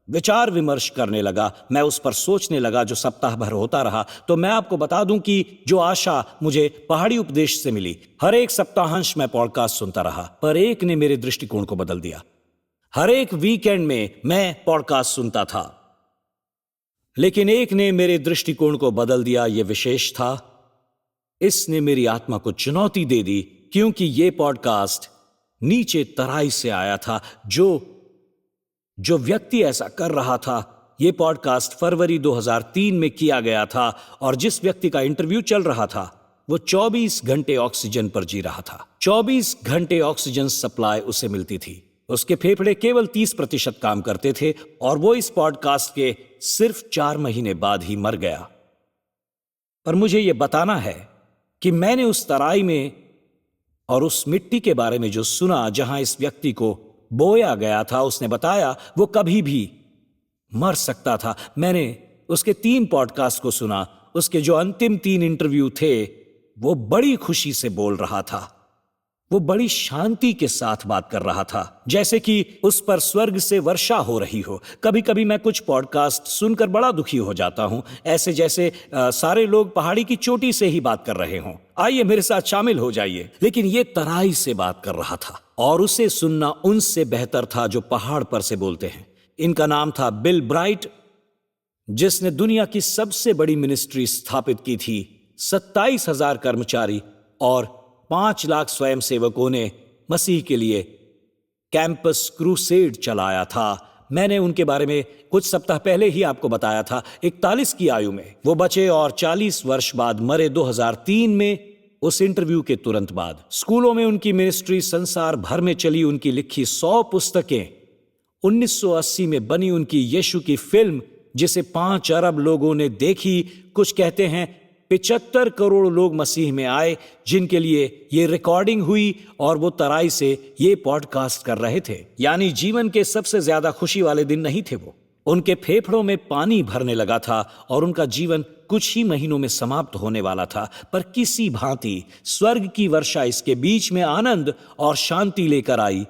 विचार विमर्श करने लगा, मैं उस पर सोचने लगा जो सप्ताह भर होता रहा, तो मैं आपको बता दूं कि जो आशा मुझे पहाड़ी उपदेश से मिली, हर एक सप्ताहांश में पॉडकास्ट सुनता रहा, पर एक ने मेरे दृष्टिकोण को बदल दिया। हर एक वीकेंड में मैं पॉडकास्ट सुनता था, लेकिन एक ने मेरे दृष्टिकोण को बदल दिया। यह विशेष था, इसने मेरी आत्मा को चुनौती दे दी, क्योंकि यह पॉडकास्ट नीचे तराई से आया था, जो जो व्यक्ति ऐसा कर रहा था, ये पॉडकास्ट फरवरी 2003 में किया गया था और जिस व्यक्ति का इंटरव्यू चल रहा था वो 24 घंटे ऑक्सीजन पर जी रहा था। 24 घंटे ऑक्सीजन सप्लाई उसे मिलती थी। उसके फेफड़े केवल 30% काम करते थे और वो इस पॉडकास्ट के सिर्फ 4 महीने बाद ही मर गया। पर मुझे ये बताना है कि मैंने उस तराई में और उस मिट्टी के बारे में जो सुना जहां इस व्यक्ति को बोया गया था, उसने बताया वो कभी भी मर सकता था। मैंने उसके 3 पॉडकास्ट को सुना। उसके जो अंतिम 3 इंटरव्यू थे वो बड़ी खुशी से बोल रहा था, वो बड़ी शांति के साथ बात कर रहा था, जैसे कि उस पर स्वर्ग से वर्षा हो रही हो। कभी कभी मैं कुछ पॉडकास्ट सुनकर बड़ा दुखी हो जाता हूं, ऐसे जैसे सारे लोग पहाड़ी की चोटी से ही बात कर रहे हों। आइए मेरे साथ शामिल हो जाइए। लेकिन ये तराई से बात कर रहा था और उसे सुनना उनसे बेहतर था जो पहाड़ पर से बोलते हैं। इनका नाम था बिल ब्राइट, जिसने दुनिया की सबसे बड़ी मिनिस्ट्री स्थापित की थी। 27,000 कर्मचारी और 5 लाख स्वयंसेवकों ने मसीह के लिए कैंपस क्रूसेड चलाया था। मैंने उनके बारे में कुछ सप्ताह पहले ही आपको बताया था। 41 की आयु में वो बचे और 40 वर्ष बाद मरे 2003 में, उस इंटरव्यू के तुरंत बाद। स्कूलों में उनकी मिनिस्ट्री संसार भर में चली। उनकी लिखी 100 पुस्तकें, 1980 में बनी उनकी यीशु की फिल्म जिसे 5 अरब लोगों ने देखी। कुछ कहते हैं 75 करोड़ लोग मसीह में आए जिनके लिए ये रिकॉर्डिंग हुई और वो तराई से ये पॉडकास्ट कर रहे थे। यानी जीवन के सबसे ज्यादा खुशी वाले दिन नहीं थे वो। उनके फेफड़ों में पानी भरने लगा था और उनका जीवन कुछ ही महीनों में समाप्त होने वाला था। पर किसी भांति स्वर्ग की वर्षा इसके बीच में आनंद और शांति लेकर आई।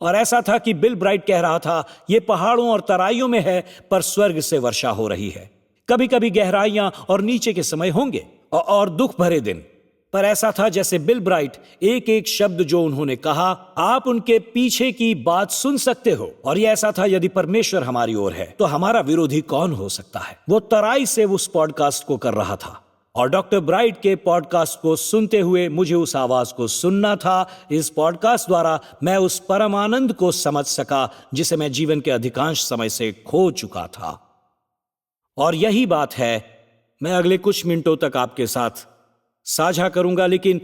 और ऐसा था कि बिल ब्राइट कह रहा था, ये पहाड़ों और तराइयों में है पर स्वर्ग से वर्षा हो रही है। कभी कभी गहराइयां और नीचे के समय होंगे और दुख भरे दिन, पर ऐसा था जैसे बिल ब्राइट एक एक शब्द जो उन्होंने कहा आप उनके पीछे की बात सुन सकते हो। और ये ऐसा था, यदि परमेश्वर हमारी ओर है तो हमारा विरोधी कौन हो सकता है। वो तराई से उस पॉडकास्ट को कर रहा था और डॉक्टर ब्राइट के पॉडकास्ट को सुनते हुए मुझे उस आवाज को सुनना था। इस पॉडकास्ट द्वारा मैं उस परम आनंद को समझ सका जिसे मैं जीवन के अधिकांश समय से खो चुका था। और यही बात है मैं अगले कुछ मिनटों तक आपके साथ साझा करूंगा। लेकिन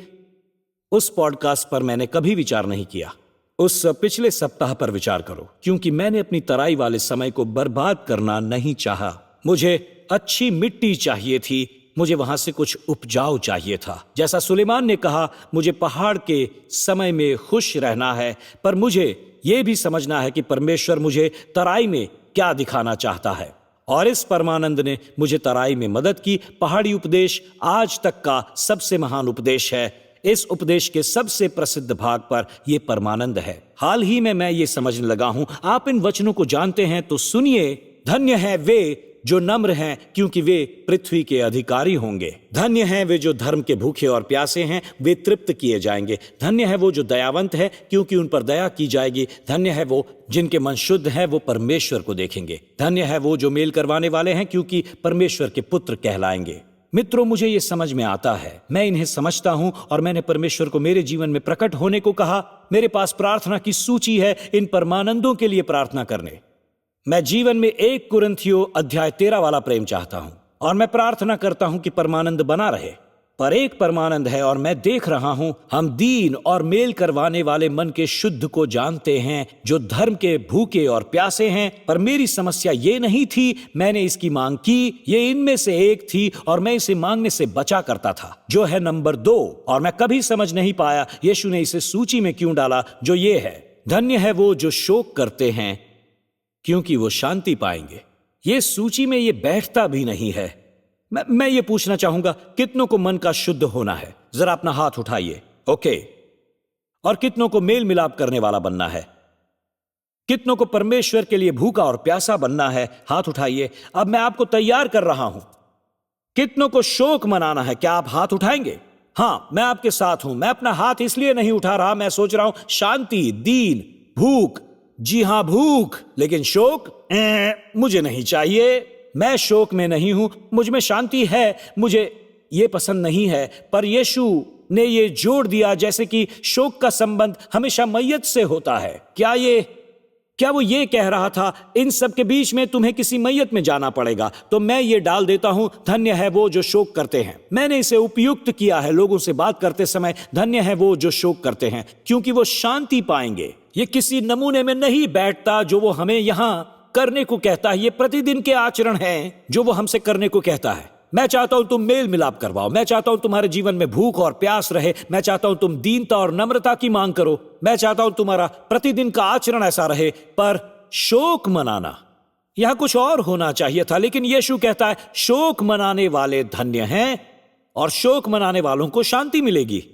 उस पॉडकास्ट पर मैंने कभी विचार नहीं किया। उस पिछले सप्ताह पर विचार करो, क्योंकि मैंने अपनी तराई वाले समय को बर्बाद करना नहीं चाहा। मुझे अच्छी मिट्टी चाहिए थी, मुझे वहां से कुछ उपजाऊ चाहिए था। जैसा सुलेमान ने कहा, मुझे पहाड़ के समय में खुश रहना है, पर मुझे यह भी समझना है कि परमेश्वर मुझे तराई में क्या दिखाना चाहता है। और इस परमानंद ने मुझे तराई में मदद की। पहाड़ी उपदेश आज तक का सबसे महान उपदेश है। इस उपदेश के सबसे प्रसिद्ध भाग पर यह परमानंद है। हाल ही में मैं ये समझने लगा हूं, आप इन वचनों को जानते हैं तो सुनिए। धन्य है वे जो नम्र हैं, क्योंकि वे पृथ्वी के अधिकारी होंगे। धन्य हैं वे जो धर्म के भूखे और प्यासे हैं, वे तृप्त किए जाएंगे। धन्य है वो जो दयावंत है, क्योंकि उन पर दया की जाएगी। धन्य है वो जिनके मन शुद्ध है, वो परमेश्वर को देखेंगे। धन्य है वो जो मेल करवाने वाले हैं, क्योंकि परमेश्वर के पुत्र कहलाएंगे। मित्रों, मुझे ये समझ में आता है, मैं इन्हें समझता हूं और मैंने परमेश्वर को मेरे जीवन में प्रकट होने को कहा। मेरे पास प्रार्थना की सूची है इन परमानंदों के लिए प्रार्थना करने। मैं जीवन में 1 कुरिन्थियों अध्याय 13 वाला प्रेम चाहता हूं और मैं प्रार्थना करता हूं कि परमानंद बना रहे। पर एक परमानंद है और मैं देख रहा हूं, हम दीन और मेल करवाने वाले मन के शुद्ध को जानते हैं, जो धर्म के भूखे और प्यासे हैं। पर मेरी समस्या ये नहीं थी, मैंने इसकी मांग की, ये इनमें से एक थी और मैं इसे मांगने से बचा करता था, जो है नंबर 2। और मैं कभी समझ नहीं पाया यीशु ने इसे सूची में क्यों डाला, जो ये है, धन्य है वो जो शोक करते हैं, क्योंकि वो शांति पाएंगे। ये सूची में ये बैठता भी नहीं है। मैं ये पूछना चाहूंगा, कितनों को मन का शुद्ध होना है? जरा अपना हाथ उठाइए। ओके। और कितनों को मेल मिलाप करने वाला बनना है? कितनों को परमेश्वर के लिए भूखा और प्यासा बनना है? हाथ उठाइए। अब मैं आपको तैयार कर रहा हूं। कितनों को शोक मनाना है? क्या आप हाथ उठाएंगे? हां, मैं आपके साथ हूं। मैं अपना हाथ इसलिए नहीं उठा रहा, मैं सोच रहा हूं शांति, दीन, भूख। जी हां, भूख, लेकिन शोक मुझे नहीं चाहिए। मैं शोक में नहीं हूं, मुझ में शांति है, मुझे यह पसंद नहीं है। पर यीशु ने यह जोड़ दिया जैसे कि शोक का संबंध हमेशा मैयत से होता है। क्या क्या वो ये कह रहा था इन सब के बीच में तुम्हें किसी मैयत में जाना पड़ेगा? तो मैं ये डाल देता हूं, धन्य है वो जो शोक करते हैं। मैंने इसे उपयुक्त किया है लोगों से बात करते समय, धन्य है वो जो शोक करते हैं क्योंकि वो शांति पाएंगे। ये किसी नमूने में नहीं बैठता जो वो हमें यहां करने को कहता है। ये प्रतिदिन के आचरण हैं जो वो हमसे करने को कहता है। मैं चाहता हूं तुम मेल मिलाप करवाओ, मैं चाहता हूं तुम्हारे जीवन में भूख और प्यास रहे, मैं चाहता हूं तुम दीनता और नम्रता की मांग करो, मैं चाहता हूं तुम्हारा प्रतिदिन का आचरण ऐसा रहे। पर शोक मनाना, यहां कुछ और होना चाहिए था, लेकिन यीशु कहता है शोक मनाने वाले धन्य हैं और शोक मनाने वालों को शांति मिलेगी।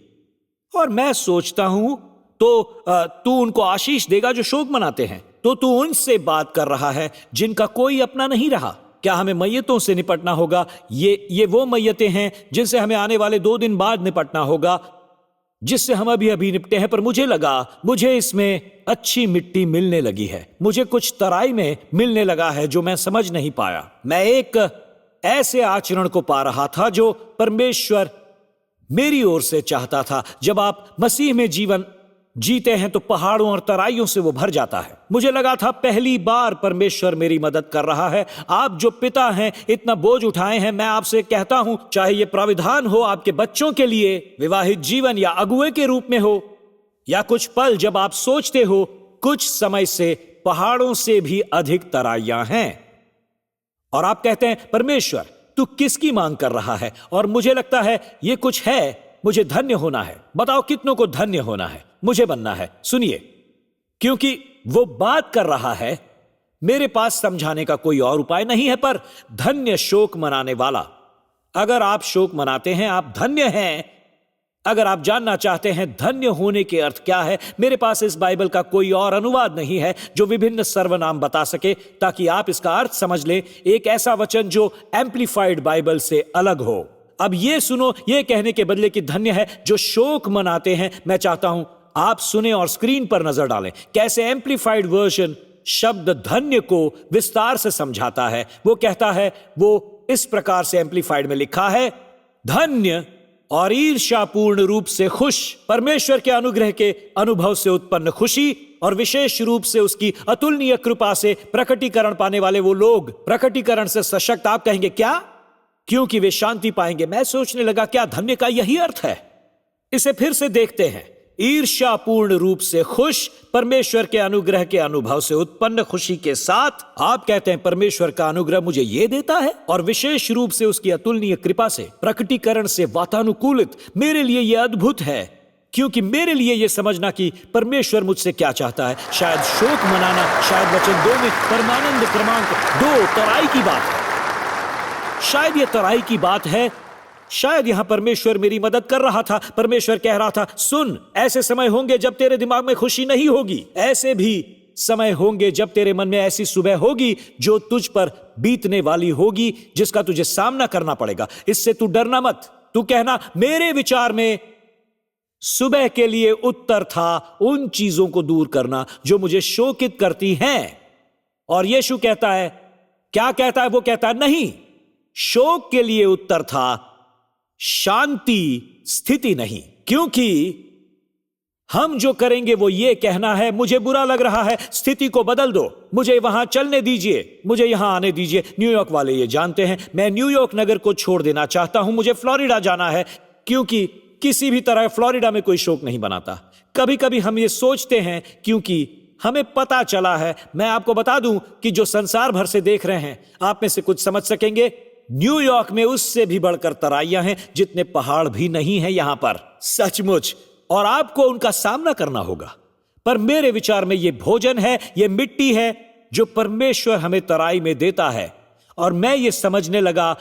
और मैं सोचता हूं तो तू उनको आशीष देगा जो शोक मनाते हैं। तो तू उनसे बात कर रहा है जिनका कोई अपना नहीं रहा। क्या हमें मैयतों से निपटना होगा? ये वो मैयतें हैं जिनसे हमें आने वाले 2 दिन बाद निपटना होगा, जिससे हम अभी अभी निपटे हैं। पर मुझे इसमें अच्छी मिट्टी मिलने लगी है, मुझे कुछ तराई में मिलने लगा है जो मैं समझ नहीं पाया। मैं एक ऐसे आचरण को पा रहा था जो परमेश्वर मेरी ओर से चाहता था। जब आप मसीह में जीवन जीते हैं तो पहाड़ों और तराइयों से वो भर जाता है। मुझे लगा था पहली बार परमेश्वर मेरी मदद कर रहा है। आप जो पिता हैं इतना बोझ उठाए हैं, मैं आपसे कहता हूं, चाहे ये प्राविधान हो आपके बच्चों के लिए, विवाहित जीवन या अगुए के रूप में हो, या कुछ पल जब आप सोचते हो कुछ समय से पहाड़ों से भी अधिक तराइयां हैं, और आप कहते हैं परमेश्वर तू किसकी मांग कर रहा है? और मुझे लगता है ये कुछ है, मुझे धन्य होना है। बताओ कितनों को धन्य होना है? मुझे बनना है। सुनिए, क्योंकि वो बात कर रहा है, मेरे पास समझाने का कोई और उपाय नहीं है, पर धन्य शोक मनाने वाला। अगर आप शोक मनाते हैं आप धन्य हैं। अगर आप जानना चाहते हैं धन्य होने के अर्थ क्या है, मेरे पास इस बाइबल का कोई और अनुवाद नहीं है जो विभिन्न सर्वनाम बता सके ताकि आप इसका अर्थ समझ लें। एक ऐसा वचन जो एम्प्लीफाइड बाइबल से अलग हो। अब ये सुनो, ये कहने के बदले कि धन्य है जो शोक मनाते हैं, मैं चाहता हूं आप सुने और स्क्रीन पर नजर डालें कैसे एम्प्लीफाइड वर्जन शब्द धन्य को विस्तार से समझाता है। वो कहता है, वो इस प्रकार से एम्प्लीफाइड में लिखा है, धन्य और ईर्ष्यापूर्ण रूप से खुश, परमेश्वर के अनुग्रह के अनुभव से उत्पन्न खुशी और विशेष रूप से उसकी अतुलनीय कृपा से प्रकटीकरण पाने वाले वो लोग। प्रकटीकरण से सशक्त, आप कहेंगे क्या? क्योंकि वे शांति पाएंगे। मैं सोचने लगा क्या धन्य का यही अर्थ है? इसे फिर से देखते हैं। ईर्ष्यापूर्ण रूप से खुश, परमेश्वर के अनुग्रह के अनुभव से उत्पन्न खुशी के साथ। आप कहते हैं परमेश्वर का अनुग्रह मुझे ये देता है, और विशेष रूप से उसकी अतुलनीय कृपा से प्रकटीकरण से वातानुकूलित। मेरे लिए यह अद्भुत है, क्योंकि मेरे लिए यह समझना कि परमेश्वर मुझसे क्या चाहता है, शायद शोक मनाना, शायद वचन 2 में परमानंद क्रमांक 2 तराई की बात है। शायद यह तराई की बात है। शायद यहां परमेश्वर मेरी मदद कर रहा था। परमेश्वर कह रहा था, सुन, ऐसे समय होंगे जब तेरे दिमाग में खुशी नहीं होगी, ऐसे भी समय होंगे जब तेरे मन में ऐसी सुबह होगी जो तुझ पर बीतने वाली होगी, जिसका तुझे सामना करना पड़ेगा। इससे तू डरना मत। तू कहना, मेरे विचार में सुबह के लिए उत्तर था उन चीजों को दूर करना जो मुझे शोकित करती हैं। और यीशु कहता है, क्या कहता है? वो कहता है, नहीं, शोक के लिए उत्तर था शांति स्थिति नहीं। क्योंकि हम जो करेंगे वो ये कहना है, मुझे बुरा लग रहा है, स्थिति को बदल दो, मुझे वहां चलने दीजिए, मुझे यहां आने दीजिए। न्यूयॉर्क वाले ये जानते हैं, मैं न्यूयॉर्क नगर को छोड़ देना चाहता हूं, मुझे फ्लोरिडा जाना है, क्योंकि किसी भी तरह फ्लोरिडा में कोई शोक नहीं बनाता। कभी कभी हम ये सोचते हैं क्योंकि हमें पता चला है। मैं आपको बता दूं कि जो संसार भर से देख रहे हैं, आप में से कुछ समझ सकेंगे, न्यूयॉर्क में उससे भी बढ़कर तराइयां हैं, जितने पहाड़ भी नहीं हैं यहां पर, सचमुच। और आपको उनका सामना करना होगा। पर मेरे विचार में यह भोजन है, यह मिट्टी है जो परमेश्वर हमें तराई में देता है। और मैं ये समझने लगा,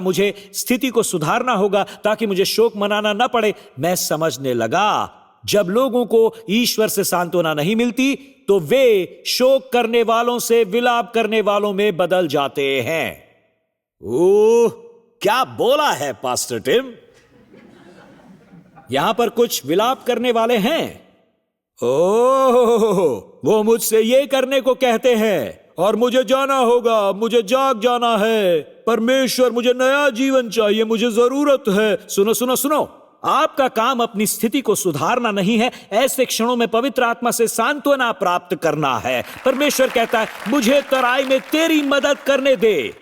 मुझे स्थिति को सुधारना होगा ताकि मुझे शोक मनाना ना पड़े। मैं समझने लगा, जब लोगों को ईश्वर से सांत्वना नहीं मिलती तो वे शोक करने वालों से विलाप करने वालों में बदल जाते हैं। ओह, क्या बोला है पास्टर टिम? यहां पर कुछ विलाप करने वाले हैं। ओह, वो मुझसे ये करने को कहते हैं और मुझे जाना होगा, मुझे जाग जाना है। परमेश्वर, मुझे नया जीवन चाहिए, मुझे जरूरत है। सुनो सुनो सुनो, आपका काम अपनी स्थिति को सुधारना नहीं है, ऐसे क्षणों में पवित्र आत्मा से सांत्वना प्राप्त करना है। परमेश्वर कहता है मुझे तराई में तेरी मदद करने दे।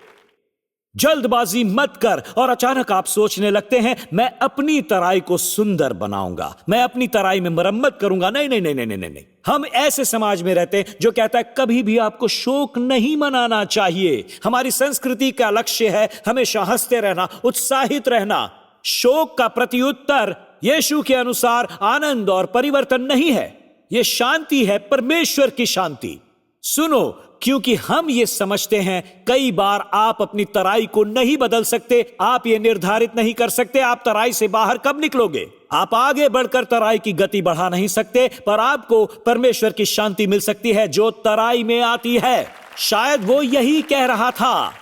जल्दबाजी मत कर और अचानक आप सोचने लगते हैं मैं अपनी तराई को सुंदर बनाऊंगा, मैं अपनी तराई में मरम्मत करूंगा। नहीं नहीं नहीं नहीं नहीं नहीं। हम ऐसे समाज में रहते हैं जो कहता है कभी भी आपको शोक नहीं मनाना चाहिए। हमारी संस्कृति का लक्ष्य है हमेशा हंसते रहना, उत्साहित रहना। शोक का प्रत्युत्तर यीशु के अनुसार आनंद और परिवर्तन नहीं है, यह शांति है, परमेश्वर की शांति। सुनो, क्योंकि हम ये समझते हैं कई बार आप अपनी तराई को नहीं बदल सकते, आप ये निर्धारित नहीं कर सकते आप तराई से बाहर कब निकलोगे। आप आगे बढ़कर तराई की गति बढ़ा नहीं सकते, पर आपको परमेश्वर की शांति मिल सकती है जो तराई में आती है। शायद वो यही कह रहा था।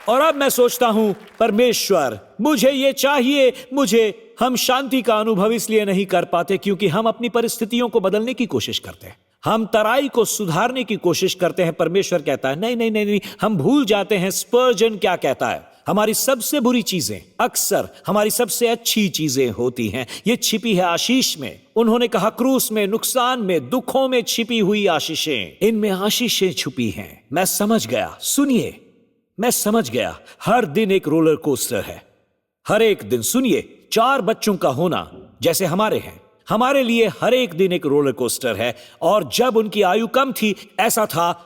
और अब मैं सोचता हूं परमेश्वर मुझे ये चाहिए, हम शांति का अनुभव इसलिए नहीं कर पाते क्योंकि हम अपनी परिस्थितियों को बदलने की कोशिश करते हैं, हम तराई को सुधारने की कोशिश करते हैं। परमेश्वर कहता है नहीं नहीं नहीं नहीं। हम भूल जाते हैं स्पर्जन क्या कहता है, हमारी सबसे बुरी चीजें अक्सर हमारी सबसे अच्छी चीजें होती हैं। ये छिपी है आशीष में। उन्होंने कहा क्रूस में, नुकसान में, दुखों में छिपी हुई आशीषें, इनमें आशीषें छुपी हैं। मैं समझ गया, सुनिए, मैं समझ गया। हर दिन एक रोलर कोस्टर है, हर एक दिन। सुनिए, 4 बच्चों का होना जैसे हमारे हैं, हमारे लिए हर एक दिन एक रोलर कोस्टर है। और जब उनकी आयु कम थी ऐसा था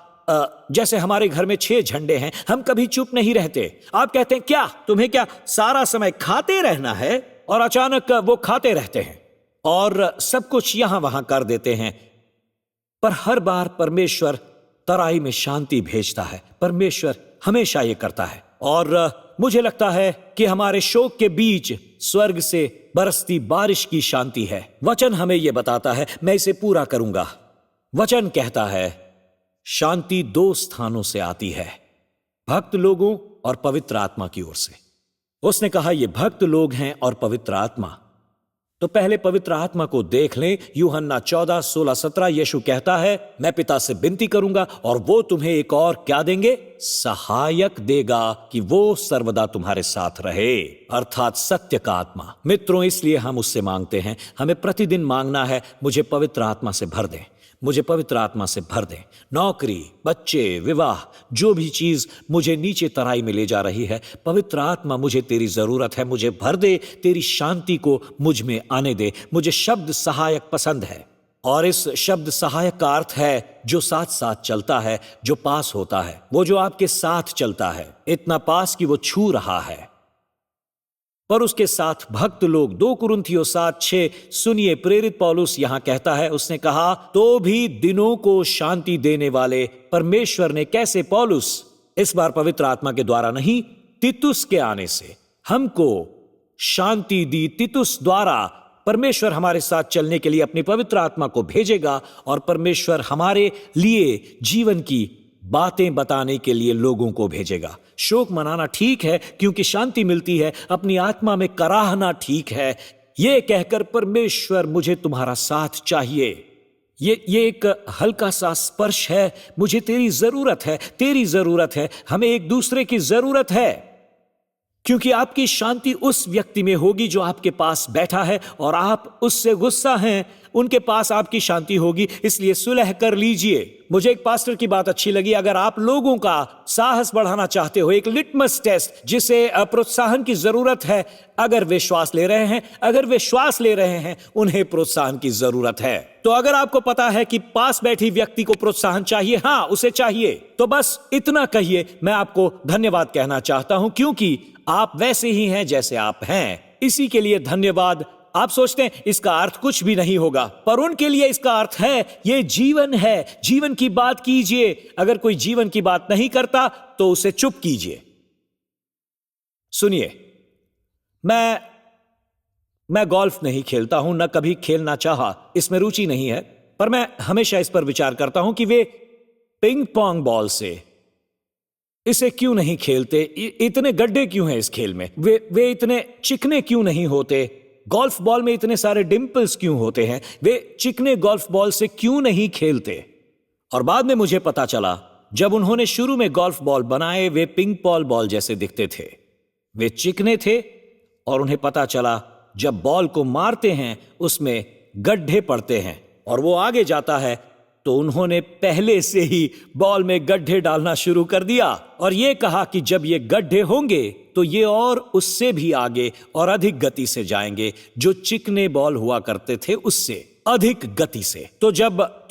जैसे हमारे घर में 6 झंडे हैं। हम कभी चुप नहीं रहते। आप कहते हैं क्या तुम्हें क्या सारा समय खाते रहना है, और अचानक वो खाते रहते हैं और सब कुछ यहां वहां कर देते हैं। पर हर बार परमेश्वर तराई में शांति भेजता है, परमेश्वर हमेशा ये करता है। और मुझे लगता है कि हमारे शोक के बीच स्वर्ग से बरसती बारिश की शांति है। वचन हमें यह बताता है, मैं इसे पूरा करूंगा। वचन कहता है शांति 2 स्थानों से आती है, भक्त लोगों और पवित्र आत्मा की ओर से। उसने कहा ये भक्त लोग हैं और पवित्र आत्मा। तो पहले पवित्र आत्मा को देख लें। यूहन्ना 14, 16, 17 यीशु कहता है मैं पिता से विनती करूंगा और वो तुम्हें एक और क्या देंगे, सहायक देगा कि वो सर्वदा तुम्हारे साथ रहे, अर्थात सत्य का आत्मा। मित्रों, इसलिए हम उससे मांगते हैं, हमें प्रतिदिन मांगना है मुझे पवित्र आत्मा से भर दें, मुझे पवित्र आत्मा से भर दें। नौकरी, बच्चे, विवाह, जो भी चीज मुझे नीचे तराई में ले जा रही है, पवित्र आत्मा मुझे तेरी जरूरत है, मुझे भर दे, तेरी शांति को मुझ में आने दे। मुझे शब्द सहायक पसंद है, और इस शब्द सहायक का अर्थ है जो साथ साथ चलता है, जो पास होता है, वो जो आपके साथ चलता है, इतना पास कि वो छू रहा है। पर उसके साथ भक्त लोग। 2 कुरिन्थियों 7:6 सुनिए, प्रेरित पौलुस यहां कहता है, उसने कहा तो भी दिनों को शांति देने वाले परमेश्वर ने कैसे, पौलुस इस बार पवित्र आत्मा के द्वारा नहीं, तीतुस के आने से हमको शांति दी। तीतुस द्वारा परमेश्वर हमारे साथ चलने के लिए अपनी पवित्र आत्मा को भेजेगा, और परमेश्वर हमारे लिए जीवन की बातें बताने के लिए लोगों को भेजेगा। शोक मनाना ठीक है क्योंकि शांति मिलती है, अपनी आत्मा में कराहना ठीक है, यह कहकर परमेश्वर मुझे तुम्हारा साथ चाहिए। ये एक हल्का सा स्पर्श है, मुझे तेरी जरूरत है, तेरी जरूरत है, हमें एक दूसरे की जरूरत है, क्योंकि आपकी शांति उस व्यक्ति में होगी जो आपके पास बैठा है और आप उससे गुस्सा हैं, उनके पास आपकी शांति होगी। इसलिए सुलह कर लीजिए। मुझे एक पास्टर की बात अच्छी लगी, अगर आप लोगों का साहस बढ़ाना चाहते हो, एक लिटमस टेस्ट जिसे प्रोत्साहन की जरूरत है, अगर वे श्वास ले रहे हैं, अगर वे श्वास ले रहे हैं, उन्हें प्रोत्साहन की जरूरत है। तो अगर आपको पता है कि पास बैठी व्यक्ति को प्रोत्साहन चाहिए, हां उसे चाहिए, तो बस इतना कहिए, मैं आपको धन्यवाद कहना चाहता हूं क्योंकि आप वैसे ही हैं जैसे आप हैं। इसी के लिए धन्यवाद। आप सोचते हैं इसका अर्थ कुछ भी नहीं होगा, पर उनके लिए इसका अर्थ है, ये जीवन है, जीवन की बात कीजिए। अगर कोई जीवन की बात नहीं करता तो उसे चुप कीजिए। सुनिए, मैं गोल्फ नहीं खेलता हूं, न कभी खेलना चाहा, इसमें रुचि नहीं है, पर मैं हमेशा इस पर विचार करता हूं कि वे पिंग पोंग बॉल से इसे क्यों नहीं खेलते, इतने गड्ढे क्यों हैं इस खेल में, वे इतने चिकने क्यों नहीं होते, गोल्फ बॉल में इतने सारे डिंपल्स क्यों होते हैं, वे चिकने गोल्फ बॉल से क्यों नहीं खेलते। और बाद में मुझे पता चला, जब उन्होंने शुरू में गोल्फ बॉल बनाए, वे पिंग पॉल बॉल जैसे दिखते थे, वे चिकने थे और उन्हें पता चला जब बॉल को मारते हैं उसमें गड्ढे पड़ते हैं और वो आगे जाता है, तो उन्होंने पहले से ही बॉल में गड्ढे डालना शुरू कर दिया और ये कहा कि जब ये गड्ढे होंगे तो ये और उससे भी आगे और अधिक गति से जाएंगे, जो चिकने बॉल हुआ करते थे उससे अधिक गति से। तो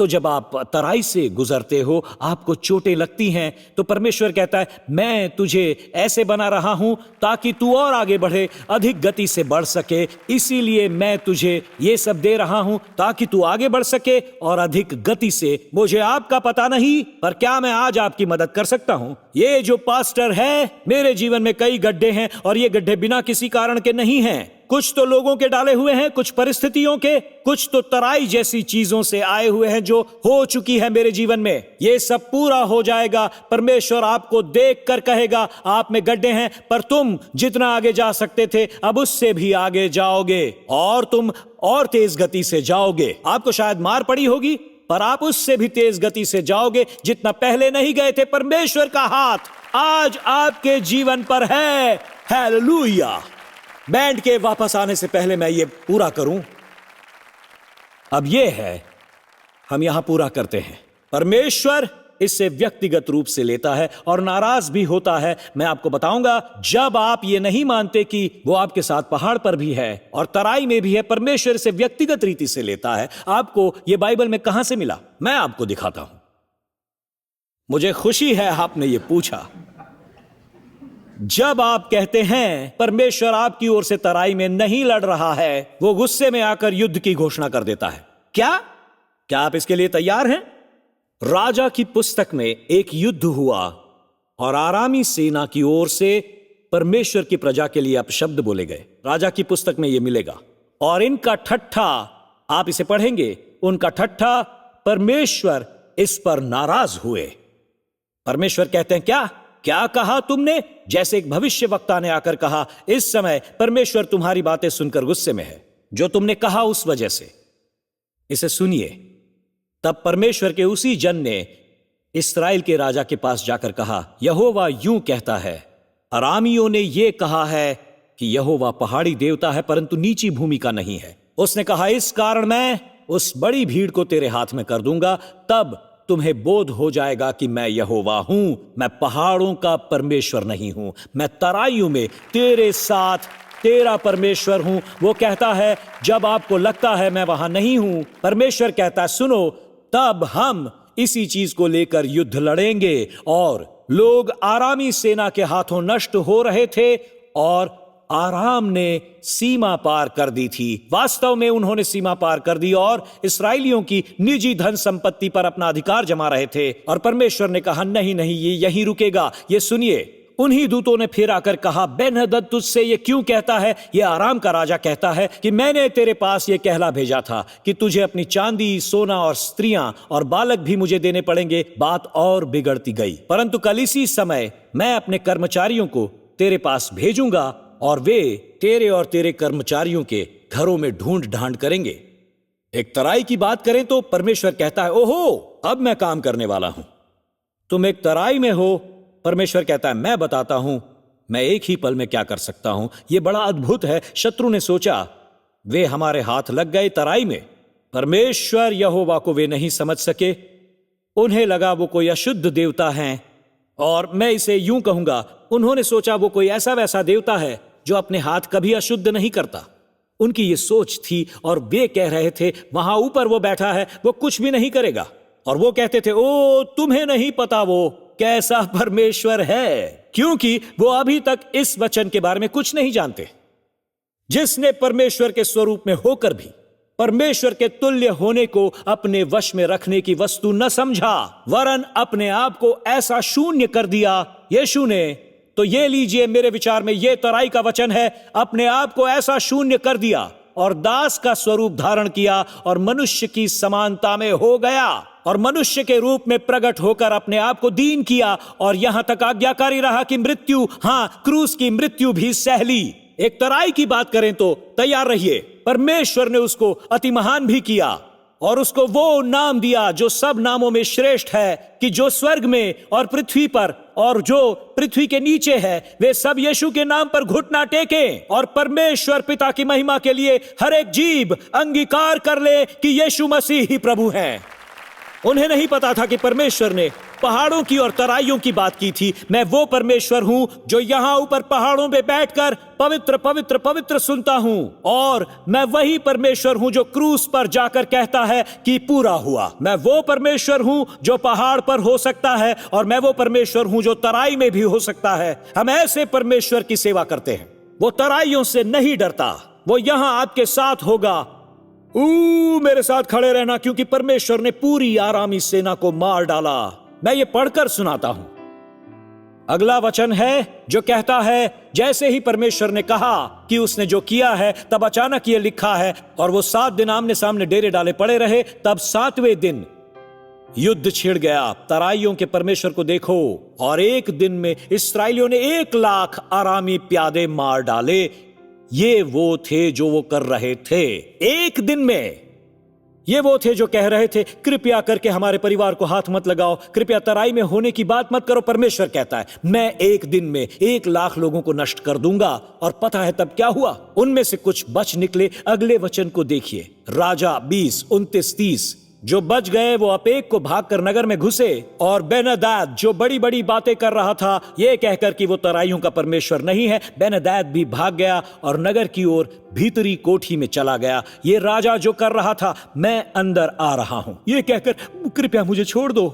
जब आप तराई से गुजरते हो, आपको चोटें लगती हैं, तो परमेश्वर कहता है मैं तुझे ऐसे बना रहा हूं ताकि तू और आगे बढ़े, अधिक गति से बढ़ सके। इसीलिए मैं तुझे ये सब दे रहा हूं ताकि तू आगे बढ़ सके और अधिक गति से। मुझे आपका पता नहीं, पर क्या मैं आज आपकी मदद कर सकता हूं? ये जो पास्टर है, मेरे जीवन में कई गड्ढे हैं और ये गड्ढे बिना किसी कारण के नहीं हैं। कुछ तो लोगों के डाले हुए हैं, कुछ परिस्थितियों के, कुछ तो तराई जैसी चीजों से आए हुए हैं जो हो चुकी है मेरे जीवन में। ये सब पूरा हो जाएगा। परमेश्वर आपको देख कर कहेगा आप में गड्ढे हैं, पर तुम जितना आगे जा सकते थे अब उससे भी आगे जाओगे और तुम और तेज गति से जाओगे। आपको शायद मार पड़ी होगी, पर आप उससे भी तेज गति से जाओगे जितना पहले नहीं गए थे। परमेश्वर का हाथ आज आपके जीवन पर है। हालेलुया। बैंड के वापस आने से पहले मैं ये पूरा करूं। अब ये है, हम यहां पूरा करते हैं। परमेश्वर इससे व्यक्तिगत रूप से लेता है और नाराज भी होता है। मैं आपको बताऊंगा, जब आप ये नहीं मानते कि वो आपके साथ पहाड़ पर भी है और तराई में भी है, परमेश्वर इसे व्यक्तिगत रीति से लेता है। आपको ये बाइबल में कहां से मिला? मैं आपको दिखाता हूं। मुझे खुशी है आपने ये पूछा। जब आप कहते हैं परमेश्वर आपकी ओर से तराई में नहीं लड़ रहा है, वो गुस्से में आकर युद्ध की घोषणा कर देता है। क्या आप इसके लिए तैयार हैं? राजा की पुस्तक में एक युद्ध हुआ और आरामी सेना की ओर से परमेश्वर की प्रजा के लिए अपशब्द बोले गए। राजा की पुस्तक में यह मिलेगा और इनका ठट्ठा, आप इसे पढ़ेंगे, उनका ठट्ठा, परमेश्वर इस पर नाराज हुए। परमेश्वर कहते हैं क्या कहा तुमने? जैसे एक भविष्यवक्ता ने आकर कहा, इस समय परमेश्वर तुम्हारी बातें सुनकर गुस्से में है, जो तुमने कहा उस वजह से। इसे सुनिए। तब परमेश्वर के उसी जन ने इस्राएल के राजा के पास जाकर कहा, यहोवा यूं कहता है, अरामियों ने यह कहा है कि यहोवा पहाड़ी देवता है परंतु नीची भूमि का नहीं है। उसने कहा, इस कारण मैं उस बड़ी भीड़ को तेरे हाथ में कर दूंगा, तब तुम्हें बोध हो जाएगा कि मैं यहोवा हूं। मैं पहाड़ों का परमेश्वर नहीं हूं, मैं तराइयों में तेरे साथ तेरा परमेश्वर हूं। वो कहता है, जब आपको लगता है मैं वहां नहीं हूं, परमेश्वर कहता है, सुनो, तब हम इसी चीज को लेकर युद्ध लड़ेंगे। और लोग आरामी सेना के हाथों नष्ट हो रहे थे और आराम ने सीमा पार कर दी थी। वास्तव में उन्होंने सीमा पार कर दी और इस्राएलियों की निजी धन संपत्ति पर अपना अधिकार जमा रहे थे। और परमेश्वर ने कहा, नहीं, ये यहीं रुकेगा। ये सुनिए। उन्हीं दूतों ने फिर आकर कहा, बेन्हदद तुझसे ये क्यों कहता है? ये आराम का राजा कहता है कि मैंने तेरे पास ये कहला भेजा था कि तुझे अपनी चांदी, सोना और स्त्रियां और बालक भी मुझे देने पड़ेंगे। बात और बिगड़ती गई, परंतु कल इसी समय मैं अपने कर्मचारियों को तेरे पास भेजूंगा और वे तेरे और तेरे कर्मचारियों के घरों में ढूंढ ढांड करेंगे। एक तराई की बात करें तो परमेश्वर कहता है, ओहो, अब मैं काम करने वाला हूं। तुम एक तराई में हो, परमेश्वर कहता है, मैं बताता हूं मैं एक ही पल में क्या कर सकता हूं। यह बड़ा अद्भुत है। शत्रु ने सोचा वे हमारे हाथ लग गए तराई में। परमेश्वर यहोवा को वे नहीं समझ सके। उन्हें लगा वो कोई अशुद्ध देवता है, और मैं इसे यूं कहूंगा, उन्होंने सोचा वो कोई ऐसा वैसा देवता है जो अपने हाथ कभी अशुद्ध नहीं करता। उनकी ये सोच थी और वे कह रहे थे, वहां ऊपर वो बैठा है, वो कुछ भी नहीं करेगा। और वो कहते थे, ओ तुम्हें नहीं पता वो कैसा परमेश्वर है, क्योंकि वो अभी तक इस वचन के बारे में कुछ नहीं जानते। जिसने परमेश्वर के स्वरूप में होकर भी परमेश्वर के तुल्य होने को अपने वश में रखने की वस्तु न समझा, वरन अपने आप को ऐसा शून्य कर दिया यीशु ने। तो ये लीजिए, मेरे विचार में ये तराई का वचन है, अपने आप को ऐसा शून्य कर दिया और दास का स्वरूप धारण किया और मनुष्य की समानता में हो गया और मनुष्य के रूप में प्रकट होकर अपने आप को दीन किया और यहां तक आज्ञाकारी रहा कि मृत्यु, क्रूस की मृत्यु भी सह ली। एक तराई की बात करें तो तैयार रहिए, परमेश्वर ने उसको अति महान भी किया और उसको वो नाम दिया जो सब नामों में श्रेष्ठ है, कि जो स्वर्ग में और पृथ्वी पर और जो पृथ्वी के नीचे है वे सब यीशु के नाम पर घुटना टेकें और परमेश्वर पिता की महिमा के लिए हर एक जीभ अंगीकार कर ले कि यीशु मसीह ही प्रभु हैं। उन्हें नहीं पता था कि परमेश्वर ने पहाड़ों की और तराइयों की बात की थी। मैं वो परमेश्वर हूं जो यहां ऊपर पहाड़ों पे बैठकर पवित्र पवित्र पवित्र सुनता हूं, और मैं वही परमेश्वर हूं जो क्रूस पर जाकर कहता है कि पूरा हुआ। मैं वो परमेश्वर हूं जो पहाड़ पर हो सकता है, और मैं वो परमेश्वर हूं जो तराई में भी हो सकता है। हम ऐसे परमेश्वर की सेवा करते हैं। वो तराइयों से नहीं डरता, वो यहां आपके साथ होगा। मेरे साथ खड़े रहना, क्योंकि परमेश्वर ने पूरी आरामी सेना को मार डाला। मैं ये पढ़कर सुनाता हूं। अगला वचन है जो कहता है, जैसे ही परमेश्वर ने कहा कि उसने जो किया है, तब अचानक ये लिखा है, और वो 7 दिन आमने सामने डेरे डाले पड़े रहे। तब 7वें दिन युद्ध छिड़ गया। तराइयों के परमेश्वर को देखो, और एक दिन में इस्राएलियों ने 1 लाख आरामी प्यादे मार डाले। ये वो थे जो वो कर रहे थे एक दिन में। ये वो थे जो कह रहे थे, कृपया करके हमारे परिवार को हाथ मत लगाओ, कृपया तराई में होने की बात मत करो। परमेश्वर कहता है, मैं एक दिन में 1 लाख लोगों को नष्ट कर दूंगा। और पता है तब क्या हुआ? उनमें से कुछ बच निकले। अगले वचन को देखिए, राजा 20, 29, 30। जो बच गए वो अपेक को भागकर नगर में घुसे, और बेनहदद जो बड़ी बड़ी बातें कर रहा था ये कहकर कि वो तराइयों का परमेश्वर नहीं है, बेनहदद भी भाग गया और नगर की ओर भीतरी कोठी में चला गया। ये राजा जो कर रहा था, मैं अंदर आ रहा हूं, ये कहकर कृपया मुझे छोड़ दो।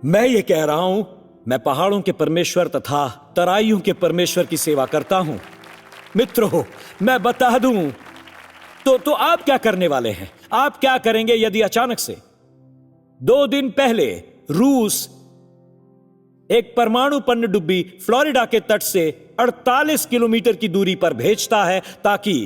मैं ये कह रहा हूं, मैं पहाड़ों के परमेश्वर तथा तराइयों के परमेश्वर की सेवा करता हूं। मित्रों, मैं बता दूं तो आप क्या करने वाले हैं? आप क्या करेंगे यदि अचानक से 2 दिन पहले रूस एक परमाणु पनडुब्बी फ्लोरिडा के तट से 48 किलोमीटर की दूरी पर भेजता है ताकि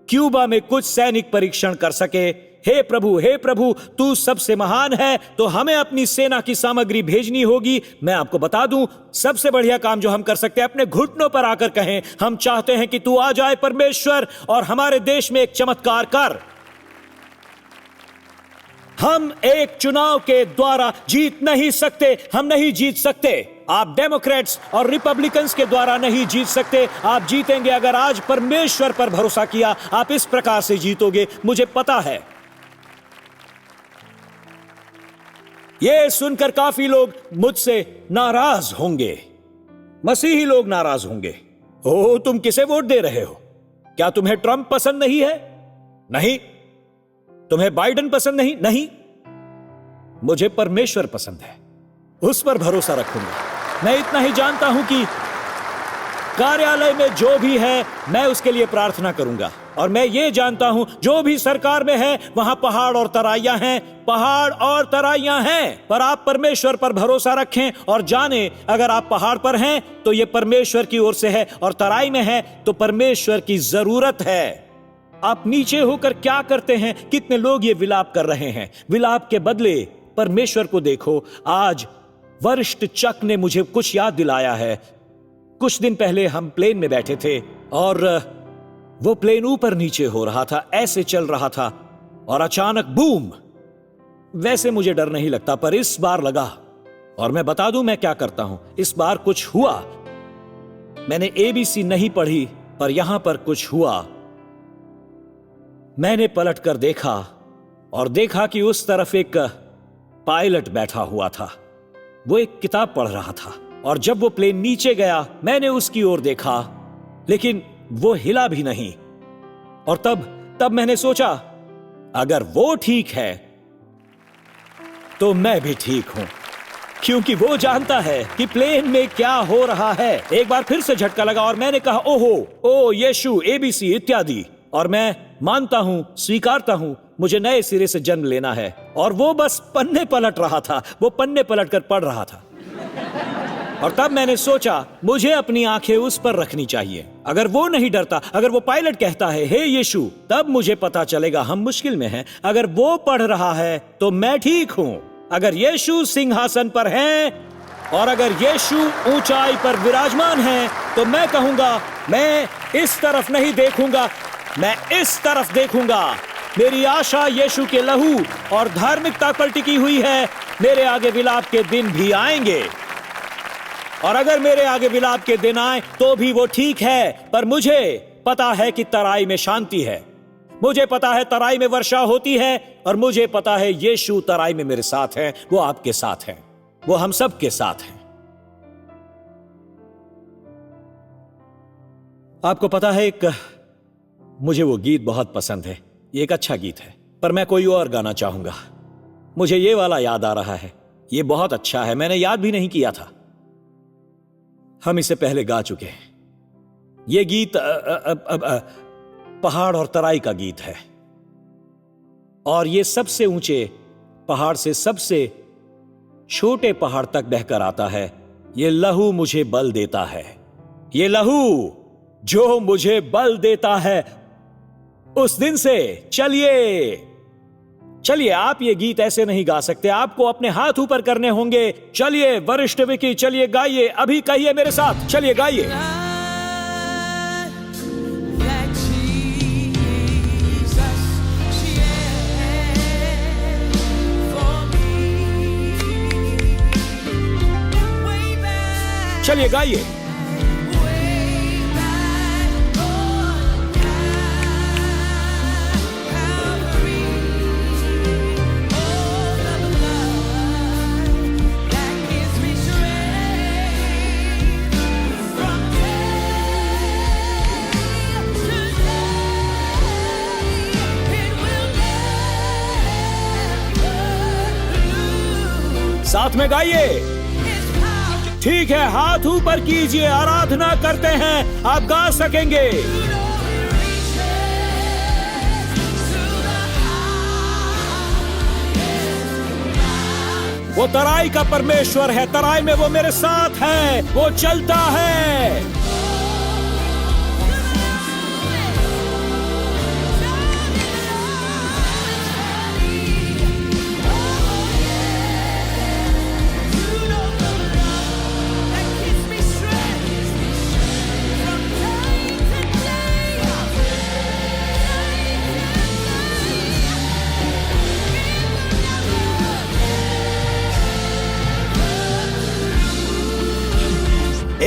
क्यूबा में कुछ सैनिक परीक्षण कर सके? हे प्रभु, तू सबसे महान है, तो हमें अपनी सेना की सामग्री भेजनी होगी। मैं आपको बता दूं, सबसे बढ़िया काम जो हम कर सकते हैं, अपने घुटनों पर आकर कहें, हम चाहते हैं कि तू आ जाए परमेश्वर और हमारे देश में एक चमत्कार कर। हम एक चुनाव के द्वारा जीत नहीं सकते, हम नहीं जीत सकते। आप डेमोक्रेट्स और रिपब्लिकन्स के द्वारा नहीं जीत सकते। आप जीतेंगे अगर आज परमेश्वर पर भरोसा किया। आप इस प्रकार से जीतोगे, मुझे पता है। ये सुनकर काफी लोग मुझसे नाराज होंगे, मसीही लोग नाराज होंगे। ओह, तुम किसे वोट दे रहे हो? क्या तुम्हें ट्रंप पसंद नहीं है? नहीं। तुम्हें बाइडेन पसंद नहीं? नहीं। मुझे परमेश्वर पसंद है, उस पर भरोसा रखूंगा। मैं इतना ही जानता हूं कि कार्यालय में जो भी है मैं उसके लिए प्रार्थना करूंगा, और मैं ये जानता हूं जो भी सरकार में है वहां पहाड़ और तराइयां हैं, पहाड़ और तराइयां हैं। पर आप परमेश्वर पर भरोसा रखें और जाने, अगर आप पहाड़ पर हैं तो ये परमेश्वर की ओर से है, और तराई में है तो परमेश्वर की जरूरत है। आप नीचे होकर क्या करते हैं? कितने लोग ये विलाप कर रहे हैं। विलाप के बदले परमेश्वर को देखो। आज वरिष्ठ चक ने मुझे कुछ याद दिलाया है। कुछ दिन पहले हम प्लेन में बैठे थे और वो प्लेन ऊपर नीचे हो रहा था, ऐसे चल रहा था, और अचानक बूम। वैसे मुझे डर नहीं लगता, पर इस बार लगा। और मैं बता दूं मैं क्या करता हूं। इस बार कुछ हुआ। मैंने ABC नहीं पढ़ी, पर यहां पर कुछ हुआ। मैंने पलट कर देखा और देखा कि उस तरफ एक पायलट बैठा हुआ था। वो एक किताब पढ़ रहा था, और जब वो प्लेन नीचे गया मैंने उसकी ओर देखा, लेकिन वो हिला भी नहीं। और तब मैंने सोचा, अगर वो ठीक है तो मैं भी ठीक हूं, क्योंकि वो जानता है कि प्लेन में क्या हो रहा है। एक बार फिर से झटका लगा और मैंने कहा, ओ यीशु, ABC इत्यादि। और मैं मानता हूं, स्वीकारता हूं, मुझे नए सिरे से जन्म लेना है। और वो बस पन्ने पलट रहा था, वो पन्ने पलट कर पढ़ रहा था। और तब मैंने सोचा, मुझे अपनी आंखें उस पर रखनी चाहिए। अगर वो नहीं डरता, अगर वो पायलट कहता है, हे यीशु, तब मुझे पता चलेगा हम मुश्किल में हैं। अगर वो पढ़ रहा है तो मैं ठीक हूं। अगर यीशु सिंहासन पर हैं और अगर यीशु ऊंचाई पर विराजमान हैं, तो मैं कहूंगा, मैं इस तरफ नहीं देखूंगा, मैं इस तरफ देखूंगा। मेरी आशा यीशु के लहू और धार्मिकता पर टिकी हुई है। मेरे आगे विलाप के दिन भी आएंगे, और अगर मेरे आगे विलाप के दिन आए तो भी वो ठीक है, पर मुझे पता है कि तराई में शांति है। मुझे पता है तराई में वर्षा होती है, और मुझे पता है यीशु तराई में मेरे साथ है। वो आपके साथ है, वो हम सब के साथ है। आपको पता है, मुझे वो गीत बहुत पसंद है। ये एक अच्छा गीत है, पर मैं कोई और गाना चाहूंगा। मुझे ये वाला याद आ रहा है। ये बहुत अच्छा है, मैंने याद भी नहीं किया था। हम इसे पहले गा चुके हैं। ये गीत पहाड़ और तराई का गीत है, और ये सबसे ऊंचे पहाड़ से सबसे छोटे पहाड़ तक बहकर आता है। ये लहू मुझे बल देता है, ये लहू जो मुझे बल देता है। उस दिन से चलिए आप ये गीत ऐसे नहीं गा सकते, आपको अपने हाथ ऊपर करने होंगे। चलिए वरिष्ठ विकी, चलिए गाइए, अभी कहिए मेरे साथ, चलिए गाइए। चलिए गाइए। साथ में गाइए। ठीक है, हाथ ऊपर कीजिए, आराधना करते हैं, आप गा सकेंगे। वो तराई का परमेश्वर है, तराई में वो मेरे साथ है, वो चलता है।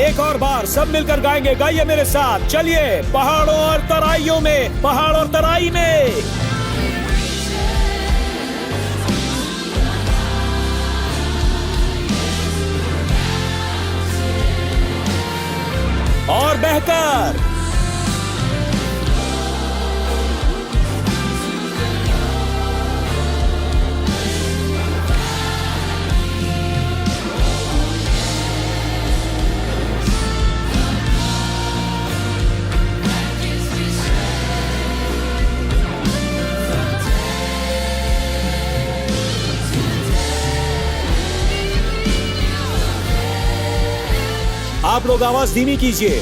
एक और बार सब मिलकर गाएंगे, गाइए मेरे साथ। चलिए, पहाड़ों और तराइयों में, पहाड़ और तराई में। और बहकर। आप लोग आवाज धीमी कीजिए।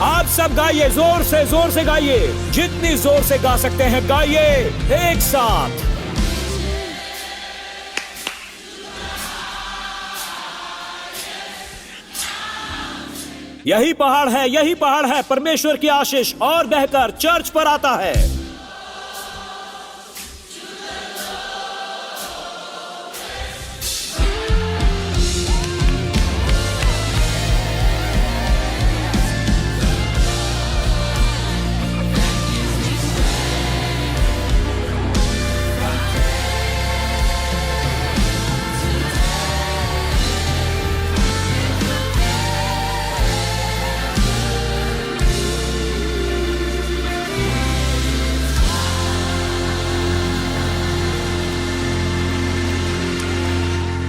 आप सब गाइए, जोर से गाइए, जितनी जोर से गा सकते हैं गाइए एक साथ। यही पहाड़ है परमेश्वर की आशीष, और बहकर चर्च पर आता है।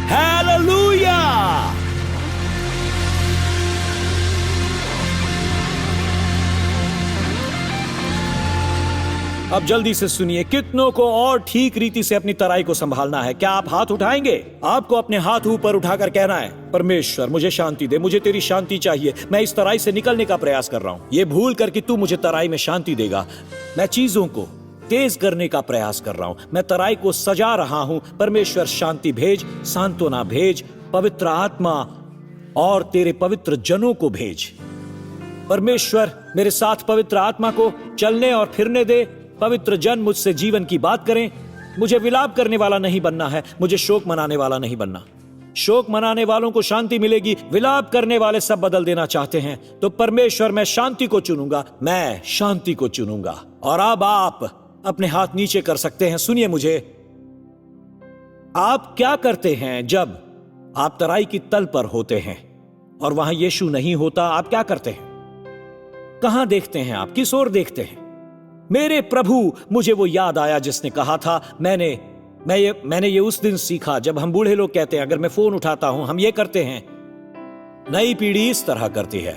हालेलुया। अब जल्दी से सुनिए, कितनों को और ठीक रीति से अपनी तराई को संभालना है। क्या आप हाथ उठाएंगे? आपको अपने हाथ ऊपर उठाकर कहना है, परमेश्वर मुझे शांति दे, मुझे तेरी शांति चाहिए। मैं इस तराई से निकलने का प्रयास कर रहा हूँ, ये भूल कर कि तू मुझे तराई में शांति देगा। मैं चीजों को तेज करने का प्रयास कर रहा हूं, मैं तराई को सजा रहा हूं। परमेश्वर शांति भेज, सांत्वना भेज, पवित्र आत्मा और तेरे पवित्र जनों को भेज। परमेश्वर मेरे साथ पवित्र आत्मा को चलने और फिरने दे। पवित्र जन मुझसे जीवन की बात करें। मुझे विलाप करने वाला नहीं बनना है, मुझे शोक मनाने वाला नहीं बनना। शोक मनाने वालों को शांति मिलेगी, विलाप करने वाले सब बदल देना चाहते हैं। तो परमेश्वर मैं शांति को चुनूंगा, मैं शांति को चुनूंगा। और अब आप अपने हाथ नीचे कर सकते हैं। सुनिए मुझे, आप क्या करते हैं जब आप तराई की तल पर होते हैं और वहां यीशु नहीं होता? आप क्या करते हैं? कहां देखते हैं आप? किस ओर देखते हैं? मेरे प्रभु, मुझे वो याद आया जिसने कहा था, मैंने ये उस दिन सीखा जब हम बूढ़े लोग कहते हैं, अगर मैं फोन उठाता हूं, हम ये करते हैं। नई पीढ़ी इस तरह करती है।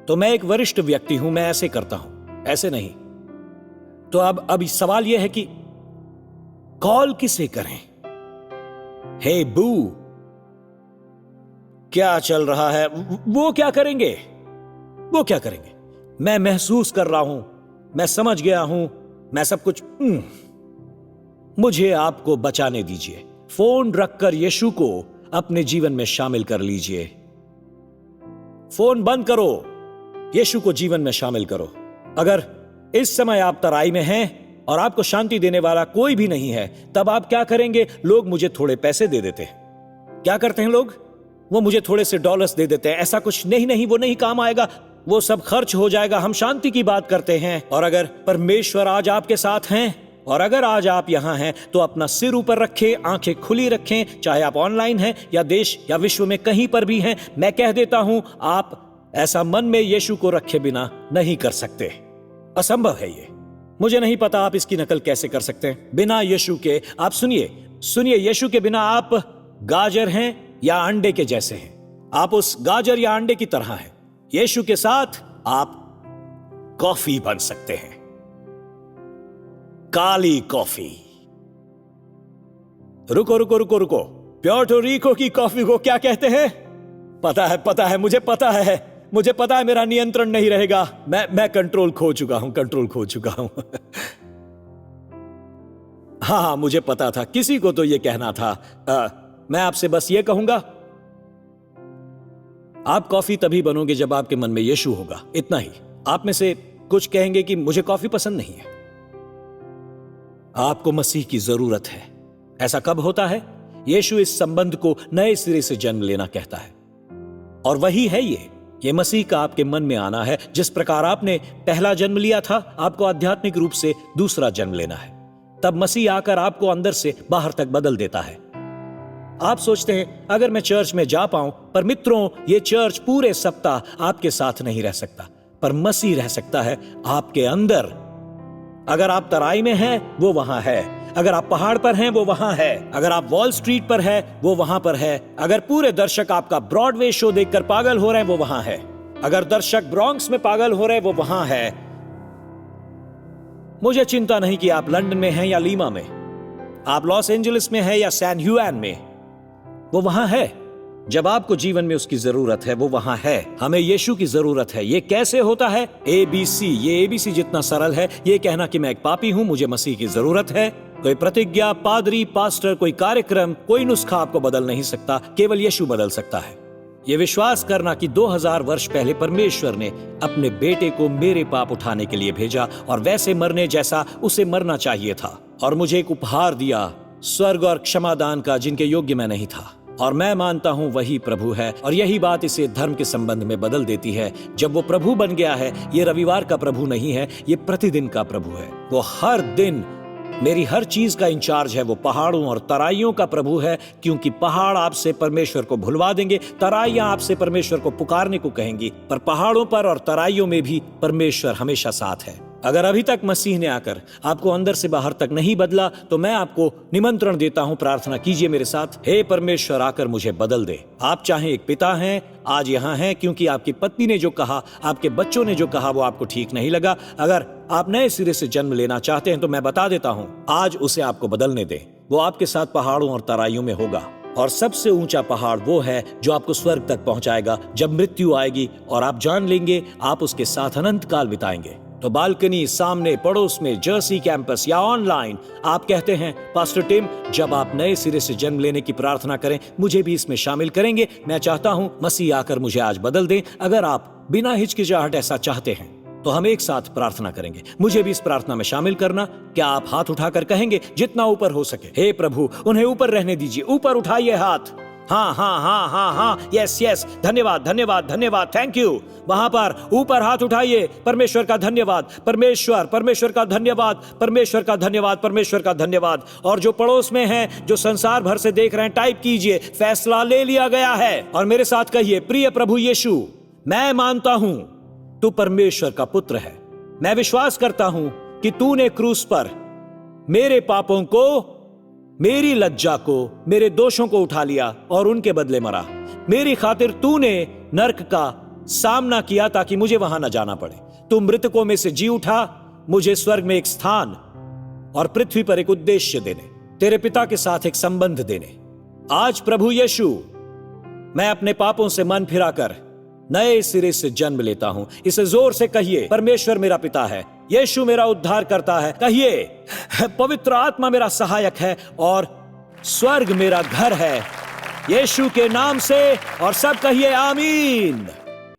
तो मैं एक वरिष्ठ व्यक्ति हूं, मैं ऐसे करता हूं, ऐसे नहीं। तो अब सवाल यह है कि कॉल किसे करें? हे बू, क्या चल रहा है? वो क्या करेंगे? वो क्या करेंगे? मैं महसूस कर रहा हूं, मैं समझ गया हूं, मैं सब कुछ। मुझे आपको बचाने दीजिए। फोन रखकर यीशु को अपने जीवन में शामिल कर लीजिए। फोन बंद करो, यीशु को जीवन में शामिल करो। अगर इस समय आप तराई में हैं और आपको शांति देने वाला कोई भी नहीं है, तब आप क्या करेंगे? लोग मुझे थोड़े पैसे दे देते हैं। क्या करते हैं लोग? वो मुझे थोड़े से डॉलर्स दे देते हैं। ऐसा कुछ नहीं, वो नहीं काम आएगा, वो सब खर्च हो जाएगा। हम शांति की बात करते हैं। और अगर परमेश्वर आज आपके साथ हैं और अगर आज आप यहां हैं, तो अपना सिर ऊपर रखें, आंखें खुली रखें, चाहे आप ऑनलाइन हैं या देश या विश्व में कहीं पर भी हैं। मैं कह देता हूं, आप ऐसा मन में यीशु को रखे बिना नहीं कर सकते। असंभव है ये। मुझे नहीं पता आप इसकी नकल कैसे कर सकते हैं बिना यीशु के। आप सुनिए, यीशु के बिना आप गाजर हैं या अंडे के जैसे हैं। आप उस गाजर या अंडे की तरह हैं। यीशु के साथ आप कॉफी बन सकते हैं, काली कॉफी। रुको, प्योर्टो रिको की कॉफी को क्या कहते हैं? पता है, मुझे पता है मेरा नियंत्रण नहीं रहेगा। मैं कंट्रोल खो चुका हूं। हाँ, मुझे पता था, किसी को तो यह कहना था। मैं आपसे बस यह कहूंगा, आप कॉफी तभी बनोगे जब आपके मन में यीशु होगा, इतना ही। आप में से कुछ कहेंगे कि मुझे कॉफी पसंद नहीं है। आपको मसीह की जरूरत है। ऐसा कब होता है? यीशु इस संबंध को नए सिरे से जन्म लेना कहता है, और वही है ये मसीह का आपके मन में आना है। जिस प्रकार आपने पहला जन्म लिया था, आपको आध्यात्मिक रूप से दूसरा जन्म लेना है। तब मसीह आकर आपको अंदर से बाहर तक बदल देता है। आप सोचते हैं अगर मैं चर्च में जा पाऊं, पर मित्रों, ये चर्च पूरे सप्ताह आपके साथ नहीं रह सकता, पर मसीह रह सकता है आपके अंदर। अगर आप तराई में हैं, वो वहां है। अगर आप पहाड़ पर हैं, वो वहां है। अगर आप वॉल स्ट्रीट पर हैं, वो वहां पर है। अगर पूरे दर्शक आपका ब्रॉडवे शो देखकर पागल हो रहे हैं, वो वहां है। अगर दर्शक ब्रॉन्क्स में पागल हो रहे हैं, वो वहां है। मुझे चिंता नहीं कि आप लंदन में हैं या लीमा में, आप लॉस एंजलिस में हैं या सैन ह्यूएन में, वो वहां है। जब आपको जीवन में उसकी जरूरत है, वो वहां है। हमें यीशु की जरूरत है। ये कैसे होता है? ABC। ये ABC जितना सरल है ये कहना कि मैं एक पापी हूं, मुझे मसीह की जरूरत है। कोई प्रतिज्ञा, पादरी, पास्टर, कोई कार्यक्रम, कोई नुस्खा आपको बदल नहीं सकता, केवल यीशु बदल सकता है। ये विश्वास करना कि 2000 वर्ष पहले परमेश्वर ने अपने बेटे को मेरे पाप उठाने के लिए भेजा और वैसे मरने जैसा उसे मरना चाहिए था, और मुझे एक उपहार दिया, स्वर्ग और क्षमादान का, जिनके योग्य मैं नहीं था। और मैं मानता हूं वही प्रभु है, और यही बात इसे धर्म के संबंध में बदल देती है। जब वो प्रभु बन गया है, ये रविवार का प्रभु नहीं है, ये प्रतिदिन का प्रभु है। वो हर दिन मेरी हर चीज का इंचार्ज है। वो पहाड़ों और तराइयों का प्रभु है, क्योंकि पहाड़ आपसे परमेश्वर को भुलवा देंगे, तराइयां आपसे परमेश्वर को पुकारने को कहेंगी, पर पहाड़ों पर और तराइयों में भी परमेश्वर हमेशा साथ है। अगर अभी तक मसीह ने आकर आपको अंदर से बाहर तक नहीं बदला, तो मैं आपको निमंत्रण देता हूं, प्रार्थना कीजिए मेरे साथ। हे परमेश्वर, आकर मुझे बदल दे। आप चाहे एक पिता हैं, आज यहाँ हैं क्योंकि आपकी पत्नी ने जो कहा, आपके बच्चों ने जो कहा, वो आपको ठीक नहीं लगा। अगर आप नए सिरे से जन्म लेना चाहते हैं, तो मैं बता देता हूं, आज उसे आपको बदलने दें। वो आपके साथ पहाड़ों और तराइयों में होगा, और सबसे ऊंचा पहाड़ वो है जो आपको स्वर्ग तक पहुंचाएगा। जब मृत्यु आएगी और आप जान लेंगे आप उसके साथ अनंत काल बिताएंगे, तो बालकनी, सामने, पड़ोस में, जर्सी कैंपस या ऑनलाइन आप कहते हैं पास्टर टिम, जब आप नए सिरे से जन्म लेने की प्रार्थना करें, मुझे भी इसमें शामिल करेंगे। मैं चाहता हूं मसीह आकर मुझे आज बदल दें। अगर आप बिना हिचकिचाहट ऐसा चाहते हैं तो हम एक साथ प्रार्थना करेंगे। मुझे भी इस प्रार्थना में शामिल करना। क्या आप हाथ उठाकर कहेंगे जितना ऊपर हो सके, हे प्रभु उन्हें ऊपर रहने दीजिए, ऊपर उठाइए हाथ। हाँ हाँ हाँ हाँ हाँ, यस यस, धन्यवाद धन्यवाद धन्यवाद, थैंक यू। वहां पर ऊपर हाथ उठाइए। परमेश्वर का धन्यवाद, परमेश्वर का धन्यवाद, परमेश्वर का धन्यवाद, परमेश्वर का धन्यवाद। और जो पड़ोस में हैं, जो संसार भर से देख रहे हैं, टाइप कीजिए, फैसला ले लिया गया है। और मेरे साथ कहिए, प्रिय प्रभु यीशु, मैं मानता हूं तू परमेश्वर का पुत्र है। मैं विश्वास करता हूं कि तूने क्रूस पर मेरे पापों को, मेरी लज्जा को, मेरे दोषों को उठा लिया और उनके बदले मरा। मेरी खातिर तूने नरक का सामना किया ताकि मुझे वहां न जाना पड़े। तू मृतकों में से जी उठा, मुझे स्वर्ग में एक स्थान और पृथ्वी पर एक उद्देश्य देने, तेरे पिता के साथ एक संबंध देने। आज प्रभु यीशु, मैं अपने पापों से मन फिराकर नए सिरे से जन्म लेता हूं। इसे जोर से कहिए, परमेश्वर मेरा पिता है, यीशु मेरा उद्धार करता है। कहिए, पवित्र आत्मा मेरा सहायक है और स्वर्ग मेरा घर है, यीशु के नाम से। और सब कहिए आमीन।